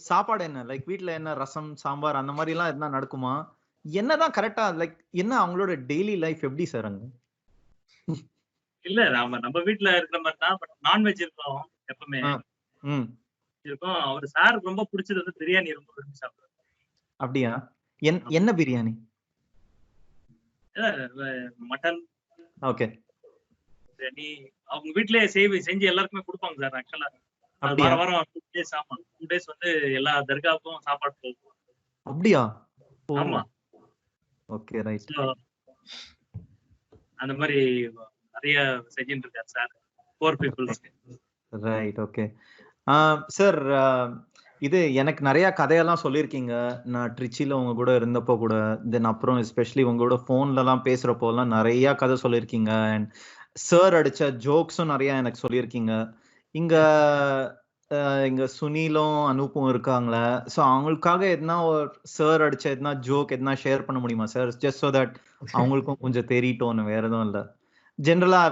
சாப்பாடு என்ன லைக் வீட்டுல என்ன ரசம் சாம்பார் அந்த மாதிரி எல்லாம் என்ன நடக்குமா? என்னதான் கரெக்டா லைக் என்ன அவங்களோட டெய்லி லைஃப் எப்படி சார் அங்க? இல்ல நம்ம வீட்டுல இருக்கிற மாதிரி தான், பட் நான்வெஜ் இருக்கும் எப்பவுமே இருக்கும். அவரு சாருக்கு ரொம்ப பிடிச்சது வந்து பிரியாணி ரொம்ப விரும்பி சாப்பிடுவாரு. அப்படியா? என்ன பிரியாணி? மட்டன். ஓகே. பிரியாணி அவங்க வீட்லயே செஞ்சு எல்லாருக்குமே கொடுப்பாங்க சார். ஆக்சுவலா வாரம் 2 days வந்து எல்லா தர்காவுக்கும் சாப்பாடு போகும். அப்படியா? ஆமா. Okay right. அந்த மாதிரி நிறைய செஞ்சுட்டு இருக்காரு sir poor peoples. Right. Okay sir, இது எனக்கு நிறைய கதையெல்லாம் சொல்லியிருக்கீங்க. நான் ட்ரிச்சில உங்க கூட இருந்தப்போ கூட, தென் அப்புறம் எஸ்பெஷலி உங்களோட போன்லலாம் பேசுறப்போலாம் நிறைய கதை சொல்லியிருக்கீங்க. அண்ட் சார் அடிச்ச ஜோக்ஸும் நிறைய எனக்கு சொல்லியிருக்கீங்க. இங்க சுனிலும் அனூப்பும் இருக்காங்களே, ஸோ அவங்களுக்காக எதனா ஒரு சார் அடிச்ச எதனா ஜோக் எதனா ஷேர் பண்ண முடியுமா சார்? ஜஸ்ட் ஸோ தட் அவங்களுக்கும் கொஞ்சம் தெரியட்டோன்னு, வேற எதுவும் இல்லை. ஜென்ரலா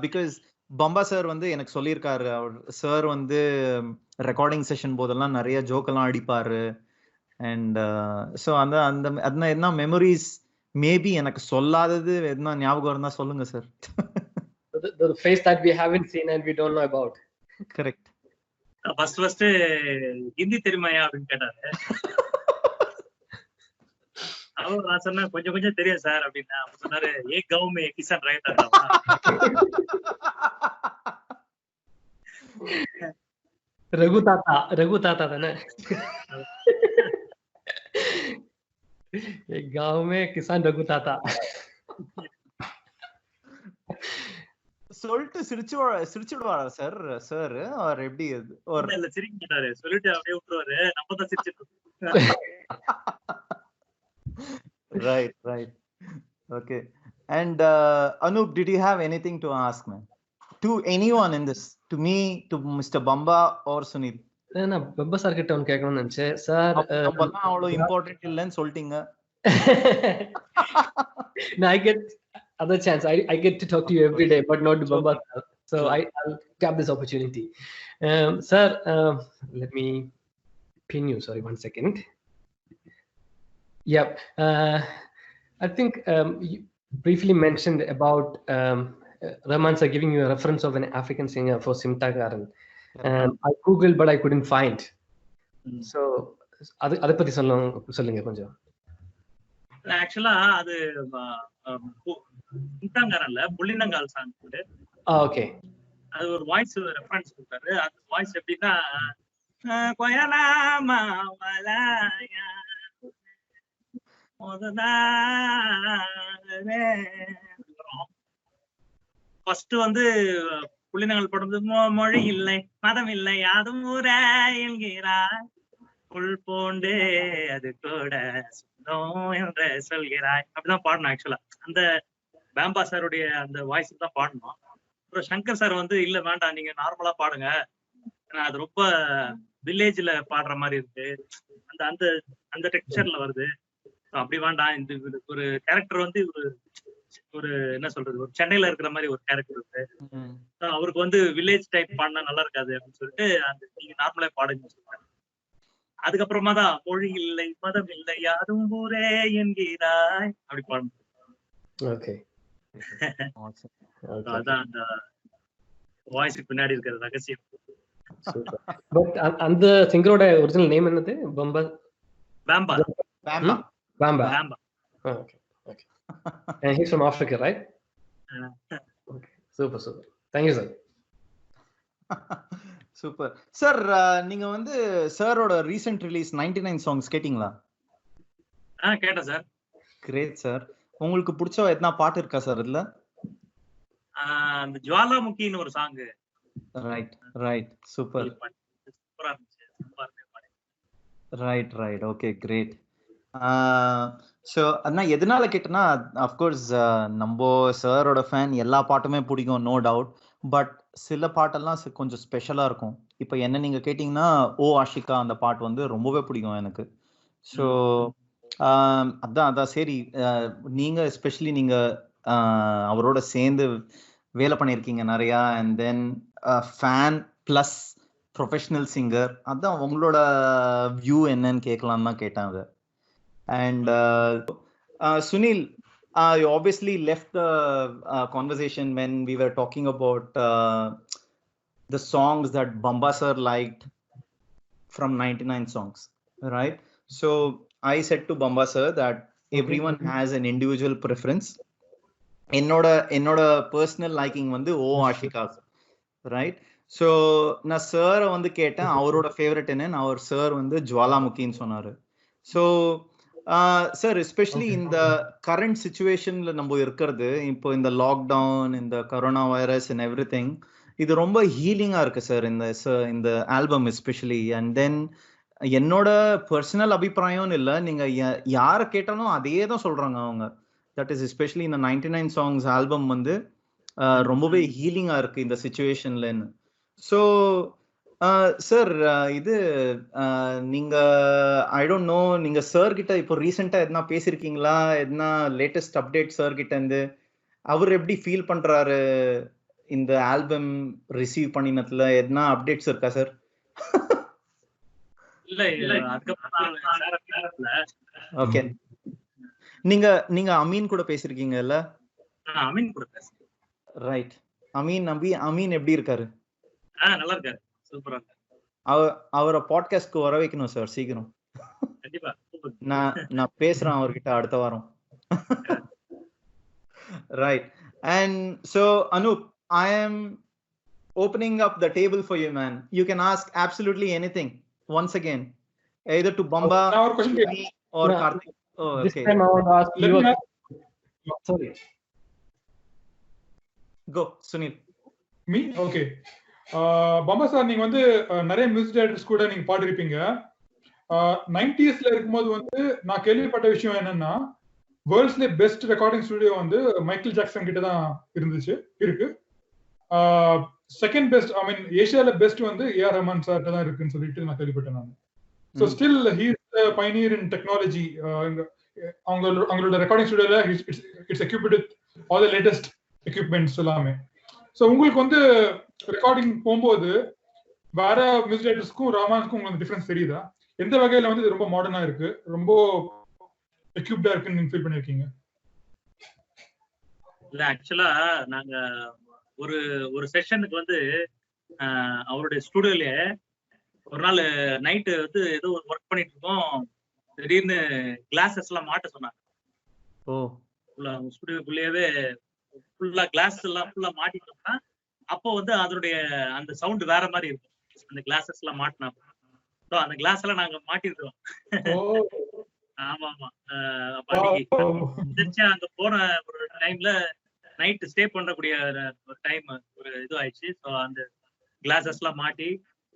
பிகாஸ் பம்பா சார் வந்து எனக்கு சொல்லியிருக்காரு, அவர் சார் வந்து ரெக்கார்டிங் செஷன் போதெல்லாம் நிறைய ஜோக்கெல்லாம் அடிப்பாரு. அண்ட் ஸோ அந்த அந்த அந்த என்ன மெமரிஸ் மேபி எனக்கு சொல்லாதது என்ன ஞாபகம் இருந்தா சொல்லுங்க sir. The face that we haven't seen and we don't know about. Correct. First Hindi தெரியுமாயா அப்படின்னு கேட்டாரு. நான் சொன்னேன் கொஞ்சம் கொஞ்சம் தெரியும் சார் அப்படின்னா. அப்ப சொன்னாரு ஏ கவுமே கிசான் ரைட். ரகு தாத்தா தானே. गांव में किसान रघु ताता. சொல்லிட்டு சிரிச்சுடுவாரா சார் சார் அவர் எப்படி இல்ல சிரிக்க மாட்டாரு, சொல்லிட்டு அப்படியே விட்டுருவாரு, நம்ம தான் சிரிச்சிட்டு. Right right okay. And Anup, did you have anything to ask man to anyone in this, to me, to Mr. Bamba or Sunil? நான் பப்பா சார் கிட்ட ஒன்னு கேட்கணும்னு நினைச்சேன் சார். நம்மலாம் அவ்வளவு இம்பார்ட்டன்ட் இல்லன்னு சொல்லிட்டீங்க. No, I get other chance. I get to talk to you every day, but not to Bamba sir. So I'll grab this opportunity. Sir, let me pin you. Sorry, 1 second. Yeah, I think you briefly mentioned about Rahman sir giving you a reference of an African singer for Simta Karan. I googled but I couldn't find. So அத பத்தி சொல்லுங்க கொஞ்சம். ஆக்சுவலா அது சிம்டாங்காரன்ல புள்ளினங்கால் song. Okay. அது ஒரு voice reference கொடுத்தாரு. அந்த வாய்ஸ் எப்படின்னா கொயலா மாவலாயா ஃபர்ஸ்ட் வந்து புள்ளினங்கள் படுறது மொழி இல்லை மதம் இல்லை யாதும் ஊர என்கிறாய் புல் போண்டே அது கூட சுத்தம் என்று சொல்கிறாய் அப்படிதான் பாடணும். ஆக்சுவலா அந்த பேம்பா சாருடைய அந்த வாய்ஸ் தான் பாடணும். அப்புறம் சங்கர் சார் வந்து இல்ல வேண்டாம் நீங்க நார்மலா பாடுங்க, அது ரொம்ப வில்லேஜ்ல பாடுற மாதிரி இருக்கு, அந்த அந்த அந்த டெக்ஸ்சர்ல வருது, அப்படி வேண்டாம், இந்த ஒரு கேரக்டர் வந்து ஒரு என்ன சொல்றது ஒரு சென்னையில இருக்கிற மாதிரி ஒரு கேரக்டர் இருக்கு, அவருக்கு வந்து வில்லேஜ் டைப் பாடினா நல்லா இருக்காது அப்படின்னு சொல்லிட்டு அந்த நீங்க நார்மலா பாடுங்க சொல்றாங்க. அதுக்கப்புறமா தான் மொழி இல்லை மதம் இல்லை யாரும் ஊரே என்கிறாய் அப்படி பாடணும். ஓகே. அதான் அந்த வாய்ஸ்க்கு பின்னாடி இருக்கிற ரகசியம். பட் அந்த சிங்கரோட ஒரிஜினல் நேம் என்னது? Bamba Bamba. Bamba. Bamba. Bamba. Okay. Okay. And he's from Africa, right? Okay. Super. Thank you, sir. Super sir. நீங்க வந்து சாரோட ரீசென்ட் ரிலீஸ் 99 சாங்ஸ் கேட்டிங்களா? கேட்டேன் சார். Great sir. உங்களுக்கு பிடிச்ச எத்தனை பாட்டு இருக்கா சார் இதுல? அந்த ஜுவாலாமுகின்னு ஒரு song. Right super. Right okay great. So அதான் எதனால கேட்டேன்னா, அஃப்கோர்ஸ் நம்ம சாரோட ஃபேன், எல்லா பாட்டுமே பிடிக்கும் நோ டவுட். பட் சில பாட்டெல்லாம் கொஞ்சம் ஸ்பெஷலாக இருக்கும். இப்போ என்ன நீங்கள் கேட்டிங்கன்னா ஓ ஆஷிகா அந்த பாட்டு வந்து ரொம்பவே பிடிக்கும் எனக்கு. ஸோ அதான் சரி, நீங்கள் எஸ்பெஷலி நீங்கள் அவரோட சேர்ந்து வேலை பண்ணியிருக்கீங்க நிறையா, and then fan plus professional singer, அதான் உங்களோட வியூ என்னன்னு கேட்கலான்னு தான் கேட்டேன் அதை. And Sunil, you obviously left the conversation when we were talking about the songs that Bamba sir liked from 99 songs, right? So I said to Bamba sir that everyone has an individual preference. Ennoda personal liking வந்து ஓ Ashika, right? So நான் sir வந்து கேட்டேன் அவரோட favourite என்னன்னு. அவர் sir வந்து ஜுவாலாமுகின்னு சொன்னாரு. So sir especially இந்த current சிச்சுவேஷன்ல நம்ம இருக்கிறது, இப்போ இந்த லாக்டவுன், இந்த corona virus and every thing, இது ரொம்ப ஹீலிங்கா இருக்கு சார் இந்த ஆல்பம் எஸ்பெஷலி. அண்ட் தென் என்னோட பர்சனல் அபிப்பிராயம்னு இல்லை, நீங்க யாரை கேட்டாலும் அதே தான் சொல்றாங்க அவங்க. தட் இஸ் எஸ்பெஷலி இந்த 99 சாங்ஸ் ஆல்பம் வந்து ரொம்பவே ஹீலிங்கா இருக்கு இந்த சிச்சுவேஷன்லன்னு. ஸோ சார் இது நீங்க ஐ டோன்ட் நோ, நீங்க சார் கிட்ட இப்போ ரீசெண்டா எதனா பேசிருக்கீங்களா? எதனா லேட்டஸ்ட் அப்டேட் சார் கிட்ட இருந்து? அவர் எப்படி ஃபீல் பண்றாரு இந்த ஆல்பம் ரிசீவ் பண்ணினதுல? எதனா அப்டேட்ஸ் இருக்கா சார்? இல்ல அதுக்கப்புறம் ஓகே. நீங்க நீங்க அமீன் கூட பேசிருக்கீங்கல்ல? அமீன் கூட பேசுறேன். ரைட். அமீன் எப்படி இருக்காரு? நல்லா இருக்காரு, சூப்பரா இருக்காரு. அவரை பாட்காஸ்ட்க்கு வர வைக்கணும் சார் சீக்கிரம். கண்டிப்பா. நான் பேசுறேன் அவர்கிட்ட அடுத்த வாரம். Right. And so Anup, I am opening up the table for you, man. You can ask absolutely anything once again, either to Bomba, me, or Karthik. Oh, okay. This time I want to ask you. Sorry. Go, Sunil. Me? Okay. Bamba sir, நீங்க வந்து நிறைய music directors கூட நீங்க பாடிருப்பீங்க. 90sல இருக்கும்போது வந்து நான் கேள்விப்பட்ட விஷயம் என்னன்னா, வேர்ல்ட்ஸ்ல பெஸ்ட் ரெக்கார்டிங் ஸ்டுடியோ வந்து மைக்கேல் ஜாக்சன் கிட்ட தான் இருக்கு. செகண்ட் பெஸ்ட், ஐ மீன் ஏஷியால பெஸ்ட் வந்து ஏஆர் ரஹ்மான் சார் தான் இருக்குன்னு சொல்லிட்டு நான் கேள்விப்பட்டேன் நான். So still he is pioneer in technology. அவங்களோட ரெக்கார்டிங் ஸ்டுடியோல it's equipped with all the latest equipments எல்லாமே. ஸோ உங்களுக்கு வந்து ரெக்கார்டிங் போகும்போது வேற மியூசிக் டைரக்டர்ஸ்க்கும் ரஹ்மானுக்கும் உங்களுக்கு டிஃபரன்ஸ் தெரியுதா? எந்த வகையில வந்து இது ரொம்ப மாடர்னா இருக்கு, ரொம்ப எக்யூப்டா இருக்குன்னு நீங்க ஃபீல் பண்ணிருக்கீங்க? இல்ல, ஆக்சுவலா நாங்க ஒரு செஷனுக்கு வந்து அவருடைய ஸ்டுடியோல ஒரு நாள் நைட்டு வந்து ஏதோ ஒர்க் பண்ணிட்டு இருக்கோம். திடீர்னு கிளாஸஸ் எல்லாம் மாட்ட சொன்னாங்க. ஸ்டுடியோக்குள்ளேயே ஃபுல்லா கிளாஸ் எல்லாம் ஃபுல்லா மாட்டிட்டோம்னா அப்போ வந்து அதனுடைய அந்த சவுண்ட் வேற மாதிரி இருக்கும். அந்த கிளாஸஸ் எல்லாம் மாட்டினா அந்த கிளாஸ் எல்லாம் நாங்க மாட்டிருக்கிறோம். ஆமா ஆமா. அங்க போன ஒரு டைம்ல நைட் ஸ்டே பண்ணக்கூடிய ஒரு டைம் ஒரு இது ஆயிடுச்சு. ஸோ அந்த கிளாஸஸ் எல்லாம் மாட்டி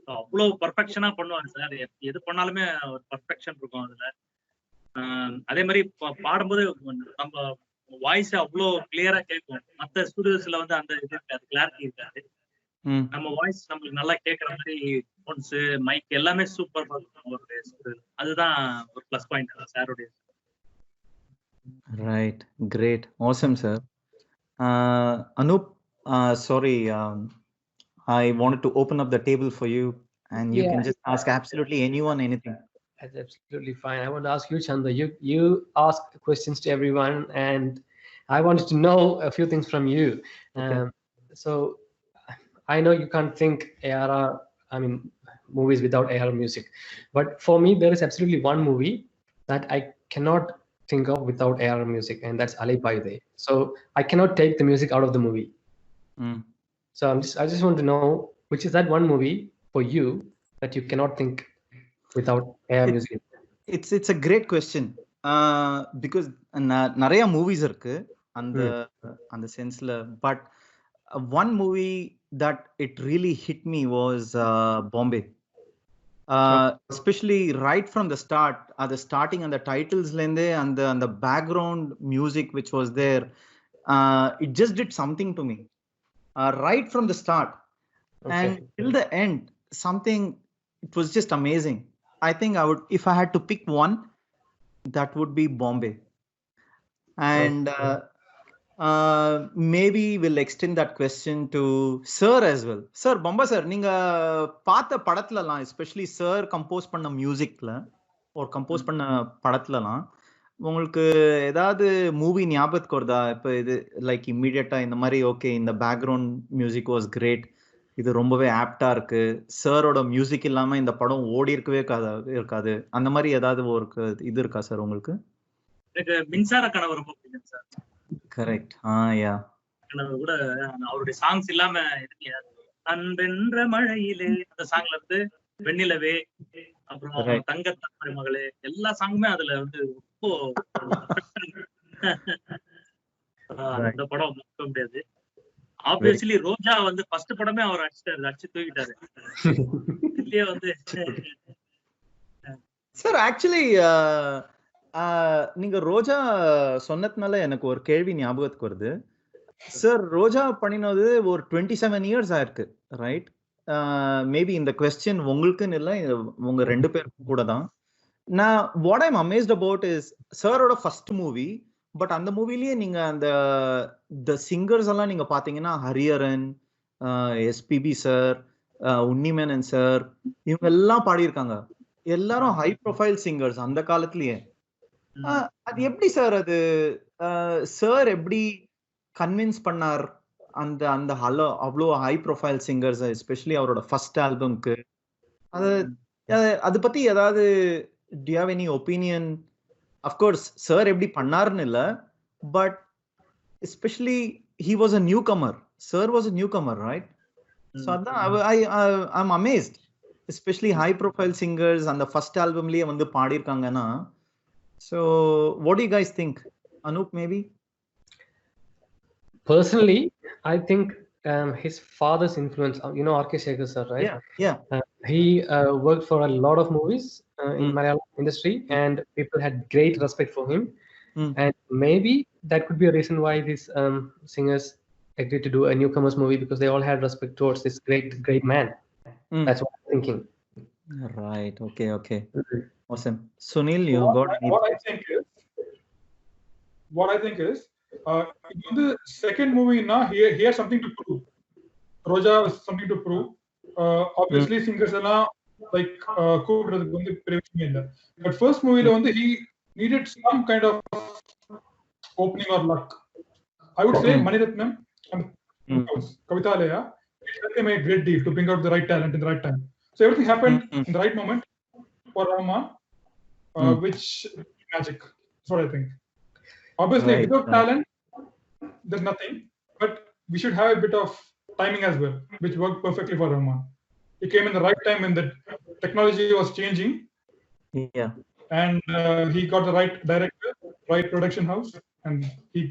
அவ்வளவு பர்ஃபெக்ஷனா பண்ணுவாங்க சார். எது பண்ணாலுமே ஒரு பர்ஃபெக்ஷன் இருக்கும் அதுல. அதே மாதிரி பாடும்போது நம்ம வாய்ஸ் அவ்வளோ கிளியரா கேட்கும். மற்ற ஸ்டுடியோஸ்ல வந்து அந்த இது இருக்காது, கிளாரிட்டி இருக்காது. நம்ம வாய்ஸ் நம்மளுக்கு நல்லா கேட்கற மாதிரி ஃபோன்ஸ், மைக் எல்லாமே சூப்பர் இருக்கும். அதுதான் ஒரு ப்ளஸ் பாயிண்ட் சாரோட. Right, great, awesome sir. Anup, sorry, I wanted to open up the table for you, and you can just ask absolutely anyone anything. That's absolutely fine. I want to ask you, Chanda. You ask questions to everyone, and I wanted to know a few things from you. Okay. So I know you can't think ARR, I mean, movies without ARR music, but for me there is absolutely one movie that I cannot think of without ARR music, and that's Ali Paide. So I cannot take the music out of the movie. So I just want to know, which is that one movie for you that you cannot think without ARR music? It's a great question, because நிறைய movies இருக்கு அந்த சென்ஸ்ல, but one movie that it really hit me was Bombay. Especially right from the start, at the starting and the titles lende and the background music which was there, it just did something to me right from the start. Okay. And till the end, something, it was just amazing. I think I would, if I had to pick one, that would be Bombay. And maybe we'll extend that question to sir as well. Sir, Bomba sir, நீங்க பார்த்த படத்துலலாம், especially sir compose பண்ண மியூசிக்ல ஒரு compose பண்ண படத்துலலாம் உங்களுக்கு ஏதாவது மூவி ஞாபகத்துக்கு வருதா? இப்போ இது லைக் இம்மீடியட்டா இந்த மாதிரி ஓகே, இந்த பேக்ரவுண்ட் மியூசிக் வாஸ் கிரேட், இது ரொம்பவே ஆப்டா இருக்கு, சாரோட மியூசிக் இல்லாம இந்த படம் ஓடி இருக்கவே இருக்காது, அந்த மாதிரி ஏதாவது ஒரு இது இருக்கா சார் உங்களுக்கு? எனக்கு மின்சார கனவு ரொம்ப பிடிக்கும் சார். கரெக்ட். யா, கூட அவருடைய சாங்ஸ் இல்லாம இருக்கு. அன்பென்ற மழையிலே அந்த சாங்ல இருந்து வெண்ணிலவே, அப்புறம் தங்க தாமரை மகளே, எல்லா சாங்குமே அதுல வந்து அந்த படம் மறக்க முடியாது. ஆப்வியஸ்லி ரோஜா வந்து ஃபர்ஸ்ட் படமே அவர் அடிச்சு தூக்கிட்டாரு. இல்லையே வந்து சார் ஆக்சுவலி நீங்க ரோஜா சொன்னதுனால எனக்கு ஒரு கேள்வி ஞாபகத்துக்கு வருது சார். ரோஜா பண்ணினது ஒரு 27 இயர்ஸ் ஆயிருக்கு, ரைட்? மேபி இந்த கொஸ்டின் உங்களுக்குன்னு இல்லை, உங்க ரெண்டு பேருக்கும் கூட தான். நான் what I'm amazed about is சாரோட ஃபர்ஸ்ட் மூவி, பட் அந்த மூவிலேயே நீங்க அந்த சிங்கர்ஸ் எல்லாம் நீங்க பாத்தீங்கன்னா Hariharan, SPB sir, Unni Menon sir, இவங்க எல்லாம் பாடியிருக்காங்க. எல்லாரும் ஹை ப்ரொஃபைல் சிங்கர்ஸ் அந்த காலத்திலேயே. அது எப்படி சார் அது சார் எப்படி கன்வின்ஸ் பண்ணார் அந்த அந்த அவ்வளோ ஹை ப்ரொஃபைல் சிங்கர்ஸ், எஸ்பெஷலி அவரோட ஃபர்ஸ்ட் ஆல்பம்க்கு? அது பத்தி ஏதாவது to you have any opinion? Of course sir எப்படி பண்ணாருன்னு இல்லை, but especially he was a newcomer. Sir was a newcomer, right? So I'm amazed, especially high profile singers and the first album liye vandu paadiirukanga. So what do you guys think? Anup, maybe? Personally, I think his father's influence, R.K. Shekhar sir, right? Yeah. He worked for a lot of movies in Malayalam industry, and people had great respect for him. And maybe that could be a reason why these singers agreed to do a newcomers movie, because they all had respect towards this great man. That's what I'm thinking. Right. Okay. Awesome. Sunil, you got what I think is in the second movie now he has something to prove. Roja has something to prove. Obviously singers alla like கூப்பிடுறதுக்கு வந்து பிரச்சனை இல்ல. But first movie la வந்து he needed some kind of opening or luck. I would say Maniratnam and Kavithalaya, they made a great deal to bring out the right talent in the right time. So everything happened in the right moment for Rahman, which magic. That's what I think. Obviously, without talent, there's nothing. But we should have a bit of timing as well, which worked perfectly for Rahman. He came in the right time when the technology was changing. Yeah. And he got the right director, right production house, and he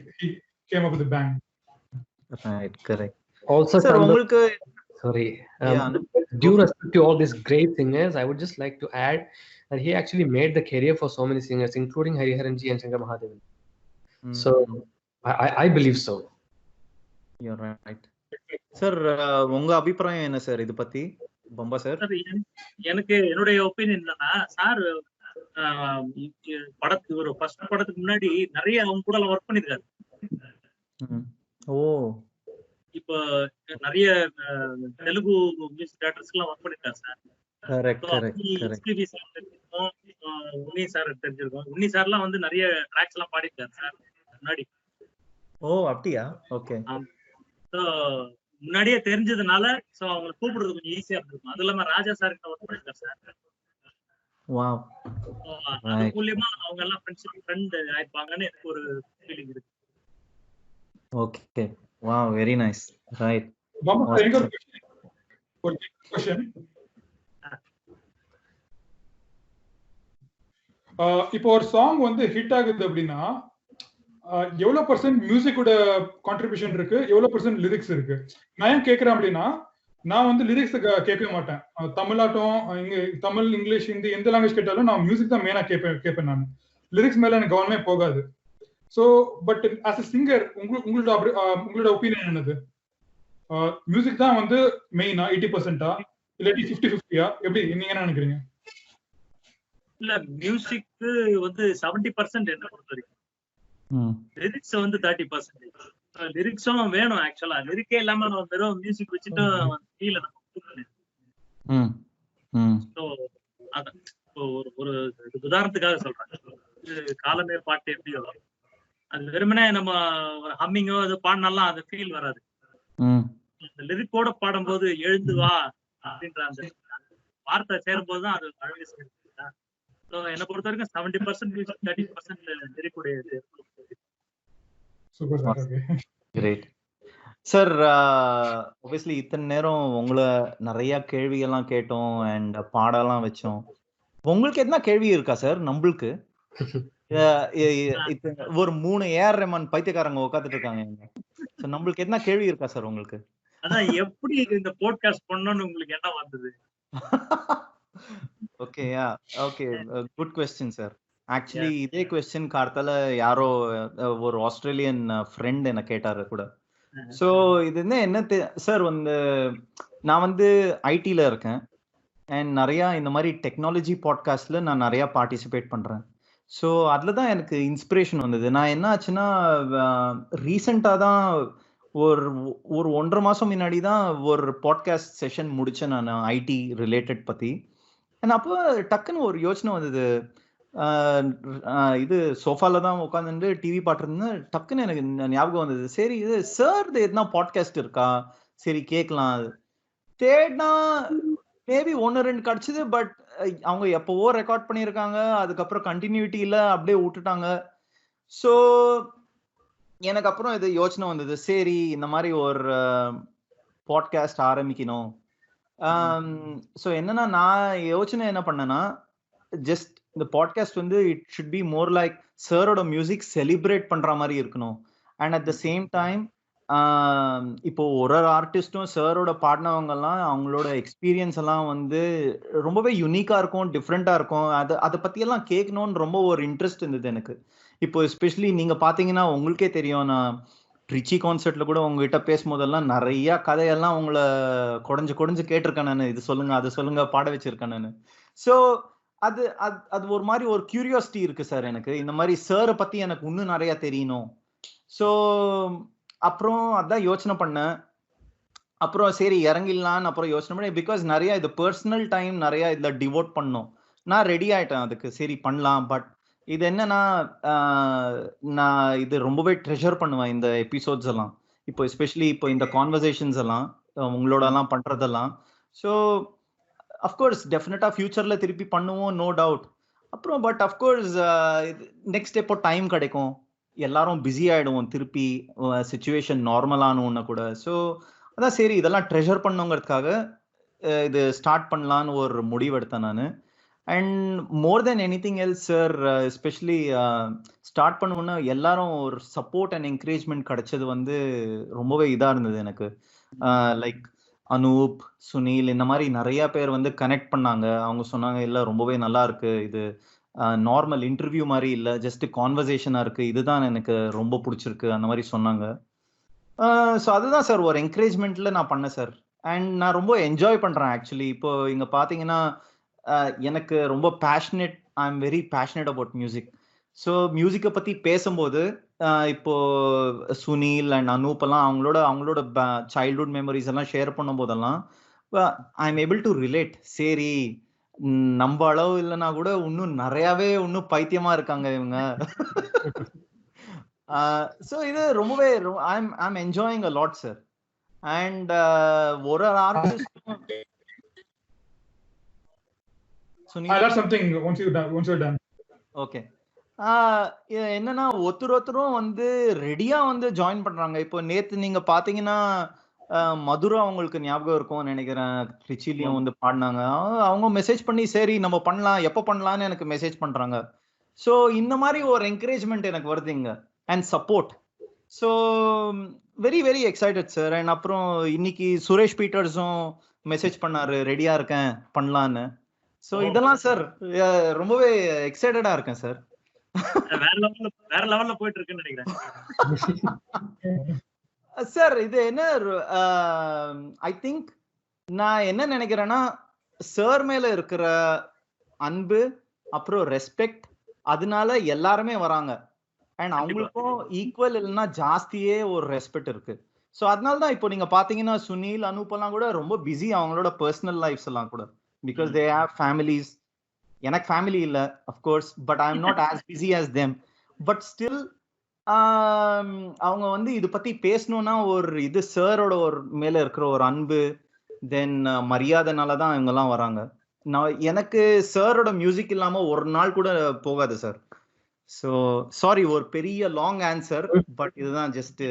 came up with a bang. Right, correct. Also, sir, sorry, due respect to all these great singers, I would just like to add that he actually made the career for so many singers, including Hariharanji and Shankar Mahadevan. So I believe so. You're right. Sir, உங்க அபிப்பிராயம் என்ன sir இது பத்தி? பொம்பா sir. எனக்கு என்னுடைய opinion என்னன்னா, sir படத்துக்கு ஒரு ஃபர்ஸ்ட் படத்துக்கு முன்னாடி நிறைய அவங்க கூட ஒர்க் பண்ணிருக்காரு. இப்ப நிறைய தெலுங்கு மியூசிக் டைரக்டர்ஸ் எல்லாம் ஒர்க் பண்ணிருக்காரு சார். உன்னி சார் தெரிஞ்சிருக்கோம். உன்னி சார் எல்லாம் வந்து நிறைய ட்ராக்ஸ் எல்லாம் பாடிருக்காரு சார் முன்னாடி. அப்படியா? ஓகே. முன்னாடியே தெரிஞ்சதுனால சோ அவங்களை கூப்பிடுறது கொஞ்சம் ஈஸியா இருக்கும். அது இல்லாம ராஜா சார் கிட்ட ஒர்க் பண்ணிருக்காரு சார். வாவ். அது மூலமா அவங்க எல்லாம் ஃப்ரெண்ட் ஆயிப்பாங்கன்னு எனக்கு ஒரு ஃபீலிங் இருக்கு. Okay. Wow, very nice. Right. Question. இப்போ ஒரு சாங் வந்து ஹிட் ஆகுது அப்படின்னா எவ்வளவு % மியூசிக்கோட கான்ட்ரிபியூஷன் இருக்கு, எவ்வளவு % லிரிக்ஸ் இருக்கு? நான் ஏன் கேட்கிறேன் அப்படின்னா, நான் வந்து லிரிக்ஸ் கேட்க மாட்டேன். தமிழாட்டம், தமிழ், இங்கிலீஷ், ஹிந்தி எந்த லாங்குவேஜ் கேட்டாலும் நான் மியூசிக் தான் மெயினா கேட்பேன். நான் லிரிக்ஸ் மேல எனக்கு கவனமே போகாது. So, but as a singer, உங்களோட ஒப்பீனியன் என்னது? மியூசிக் தான் வந்து மெயினா 80%-ஆ இல்லாட்டி 50-50-ஆ? எப்படி நீங்க என்ன நினைக்கிறீங்க? இல்ல, மியூசிக் வந்து 70% என்ன பொறுத்த வரைக்கும். லிரிக்ஸ் வந்து 30%. லிரிக்ஸும் வேணும். ஆக்சுவலா லிரிக்கே இல்லாம நம்ம வெறும் மியூசிக் வச்சுட்டு ஃபீல் ஒரு உதாரணத்துக்காக சொல்றேன். காலமே பாட்டு எப்படியோ அது வெறுமனே நம்ம ஹம்மிங்கோ அது பாடினாலும் அது ஃபீல் வராது. லிரிக்கோட பாடும்போது எழுந்து வா அப்படின்ற அந்த வார்த்தை சேரும் போதுதான் அது அழகு சேரும். என்ன பொறுத்த வரைக்கும் 70% மியூசிக், 30% லிரிக்குடையது. Great sir. obviously இத்தனை நேரம் உங்களை நிறைய கேள்விகள்லாம் கேட்டோம் அண்ட் பாடலாம் வச்சோம். உங்களுக்கு எத்தனை கேள்வி இருக்கா சார்? நம்மளுக்கு ஒரு 3 ஏஆர் ரஹ்மான் பைத்தியக்காரங்க உட்காந்துட்டு இருக்காங்க. நம்மளுக்கு என்ன கேள்வி இருக்கா சார் உங்களுக்கு? அதான் எப்படி இந்த பாட்காஸ்ட் பண்ணனும்னு உங்களுக்கு என்ன வந்தது? Okay, okay, good question sir. Actually இதே क्वेश्चन கார்த்தால யாரோ ஒரு ஆஸ்திரேலியன் ஃப்ரெண்ட் என்ன கேட்டாரு கூட. சோ இது என்ன சார், வந்து நான் வந்து ஐடில இருக்கேன் அண்ட் நிறைய இந்த மாதிரி டெக்னாலஜி பாட்காஸ்ட்ல நான் நிறைய பார்ட்டிசிபேட் பண்றேன். ஸோ அதில் தான் எனக்கு இன்ஸ்பிரேஷன் வந்தது. நான் என்ன ஆச்சுன்னா ரீசெண்டாக தான் ஒரு ஒரு 1.5 மாசம் முன்னாடி தான் ஒரு பாட்காஸ்ட் செஷன் முடிச்சேன் நான் ஐடி ரிலேட்டட் பத்தி. அப்போ டக்குன்னு ஒரு யோசனை வந்தது. இது சோஃபால தான் உட்காந்துட்டு டிவி பார்த்துருந்தேன். டக்குன்னு எனக்கு ஞாபகம் வந்தது, சரி இது சார் எதுனா பாட்காஸ்ட் இருக்கா, சரி கேட்கலாம். தேடினா மேபி 1-2 கிடைச்சது. பட் அவங்க எப்பவோ ரெக்கார்ட் பண்ணியிருக்காங்க, அதுக்கப்புறம் கண்டினியூட்டி இல்ல, அப்படியே விட்டுட்டாங்க. ஸோ எனக்கு அப்புறம் இது யோசனை வந்தது, சரி இந்த மாதிரி ஒரு பாட்காஸ்ட் ஆரம்பிக்கணும். ஸோ என்னன்னா நான் யோசனை என்ன பண்ணேன்னா, ஜஸ்ட் இந்த பாட்காஸ்ட் வந்து it should be more like சாரோட மியூசிக் செலிப்ரேட் பண்ற மாதிரி இருக்கணும். And at the same time இப்போ ஒரு ஆர்டிஸ்டும் சாரோட பாடினவங்க எல்லாம் அவங்களோட எக்ஸ்பீரியன்ஸ் எல்லாம் வந்து ரொம்பவே யூனிக்கா இருக்கும், டிஃப்ரெண்டா இருக்கும். அதை பத்தி எல்லாம் கேட்கணும்னு ரொம்ப ஒரு இன்ட்ரெஸ்ட் இருந்தது எனக்கு. இப்போ எஸ்பெஷலி நீங்க பாத்தீங்கன்னா உங்களுக்கே தெரியும், நான் ட்ரிச்சி கான்சர்ட்ல கூட உங்ககிட்ட பேசும்போதெல்லாம் நிறைய கதையெல்லாம் உங்களை குறைஞ்சு கேட்டிருக்கேன் நான். இது சொல்லுங்க அது சொல்லுங்க பாட வச்சிருக்கேன் நான். ஸோ அது அது ஒரு மாதிரி ஒரு கியூரியாசிட்டி இருக்கு சார் எனக்கு, இந்த மாதிரி சாரை பத்தி எனக்கு இன்னும் நிறைய தெரியணும். ஸோ அப்புறம் அதான் யோசனை பண்ணேன். அப்புறம் சரி இறங்கிடலான்னு அப்புறம் யோசனை பண்ணி, பிகாஸ் நிறைய இது பர்சனல் டைம் நிறைய இதுல டிவோட் பண்ணோம். நான் ரெடி ஆயிட்டேன் அதுக்கு, சரி பண்ணலாம். பட் இது என்னன்னா நான் இது ரொம்பவே ட்ரெஷர் பண்ணுவேன் இந்த எபிசோட்ஸ் எல்லாம். இப்போ எஸ்பெஷலி இப்போ இந்த கான்வர்சேஷன்ஸ் எல்லாம் உங்களோட எல்லாம் பண்றதெல்லாம். ஸோ அஃப்கோர்ஸ் டெஃபினட்டா ஃபியூச்சர்ல திருப்பி பண்ணுவோம், நோ டவுட். அப்புறம் பட் அஃப்கோர்ஸ் நெக்ஸ்ட் எப்போ டைம் கிடைக்கும், எல்லாரும் பிஸி ஆயிடுவோம் திருப்பி, சிச்சுவேஷன் நார்மலானு கூட. ஸோ அதான் சரி இதெல்லாம் ட்ரெஷர் பண்ணுங்கிறதுக்காக இது ஸ்டார்ட் பண்ணலான்னு ஒரு முடிவு எடுத்தேன் நான். And more then anything else sir, especially start பண்ணுவோன்னா எல்லாரும் ஒரு சப்போர்ட் அண்ட் என்கரேஜ்மெண்ட் கிடைச்சது வந்து ரொம்பவே இதாக இருந்தது எனக்கு. லைக் அனூப், சுனில், இந்த மாதிரி நிறைய பேர் வந்து கனெக்ட் பண்ணாங்க. அவங்க சொன்னாங்க இல்லை ரொம்பவே நல்லா இருக்கு, இது நார்மல் இன்டர்வியூ மாதிரி இல்லை, ஜஸ்ட் கான்வர்சேஷனாக இருக்கு, இதுதான் எனக்கு ரொம்ப பிடிச்சிருக்கு, அந்த மாதிரி சொன்னாங்க. ஸோ அதுதான் சார் ஒரு என்கரேஜ்மெண்ட்ல நான் பண்ணேன் சார். அண்ட் நான் ரொம்ப என்ஜாய் பண்றேன் ஆக்சுவலி. இப்போ இங்க பாத்தீங்கன்னா எனக்கு ரொம்ப passionate, I am very passionate about music. So மியூசிக்கை பத்தி பேசும்போது இப்போ சுனில் அண்ட் அனூப் எல்லாம் அவங்களோட சைல்ட்ஹுட் மெமரிஸ் எல்லாம் ஷேர் பண்ணும் போதெல்லாம் I am able to relate. சரி நம்ம அளவு இல்லைன்னா கூட இன்னும் நிறையவே இன்னும் பைத்தியமா இருக்காங்க இவங்க. ஸோ இது ரொம்பவே I'm enjoying a lot sir. And ஒரு ஆர்டிஸ்ட் ஓகே என்னன்னா ஒருத்தரும் வந்து ரெடியா வந்து ஜாயின் பண்றாங்க. இப்போ நேத்து நீங்க பாத்தீங்கன்னா மதுரா அவங்களுக்கு ஞாபகம் இருக்கும்னு நினைக்கிறேன், ட்ரிச்சிலையும் வந்து பாடினாங்க. அவங்க மெசேஜ் பண்ணி சரி நம்ம பண்ணலாம், எப்போ பண்ணலாம்னு எனக்கு மெசேஜ் பண்றாங்க. ஸோ இந்த மாதிரி ஒரு என்கரேஜ்மெண்ட் எனக்கு வருது இங்க and support. So very very excited sir. And அப்புறம் இன்னைக்கு சுரேஷ் பீட்டர்ஸும் மெசேஜ் பண்ணாரு, ரெடியா இருக்கேன் பண்ணலான்னு. ஸோ இதெல்லாம் சார் ரொம்பவே எக்ஸைட்டடா இருக்கேன் சார். வேற லெவல்ல போயிட்டு இருக்குன்னு நினைக்கிறேன் சார். இது என்ன ஐ திங்க் நான் என்ன நினைக்கிறேன்னா, சார் மேல இருக்கிற அன்பு அப்புறம் ரெஸ்பெக்ட், அதனால எல்லாருமே வராங்க. அண்ட் அவங்களுக்கும் ஈக்குவல் இல்லைன்னா ஜாஸ்தியே ஒரு ரெஸ்பெக்ட் இருக்கு. ஸோ அதனால தான் இப்போ நீங்க பாத்தீங்கன்னா சுனில், அனூப் எல்லாம் கூட ரொம்ப பிஸி அவங்களோட பர்சனல் லைஃப்ஸ் எல்லாம் கூட, பிகாஸ் தே ஹேவ் ஃபேமிலிஸ். எனக்கு ஃபேமிலி இல்லை of course, but I am not as busy as them. But still அவங்க வந்து இது பத்தி பேசணும்னா ஒரு இது சாரோட ஒரு மேல இருக்கிற ஒரு அன்பு தென் மரியாதைனாலதான் இவங்க எல்லாம் வராங்க. நான் எனக்கு சாரோட மியூசிக் இல்லாம ஒரு நாள் கூட போகாது சார். ஸோ சாரி ஒரு பெரிய லாங் ஆன்சர், பட் இதுதான் just.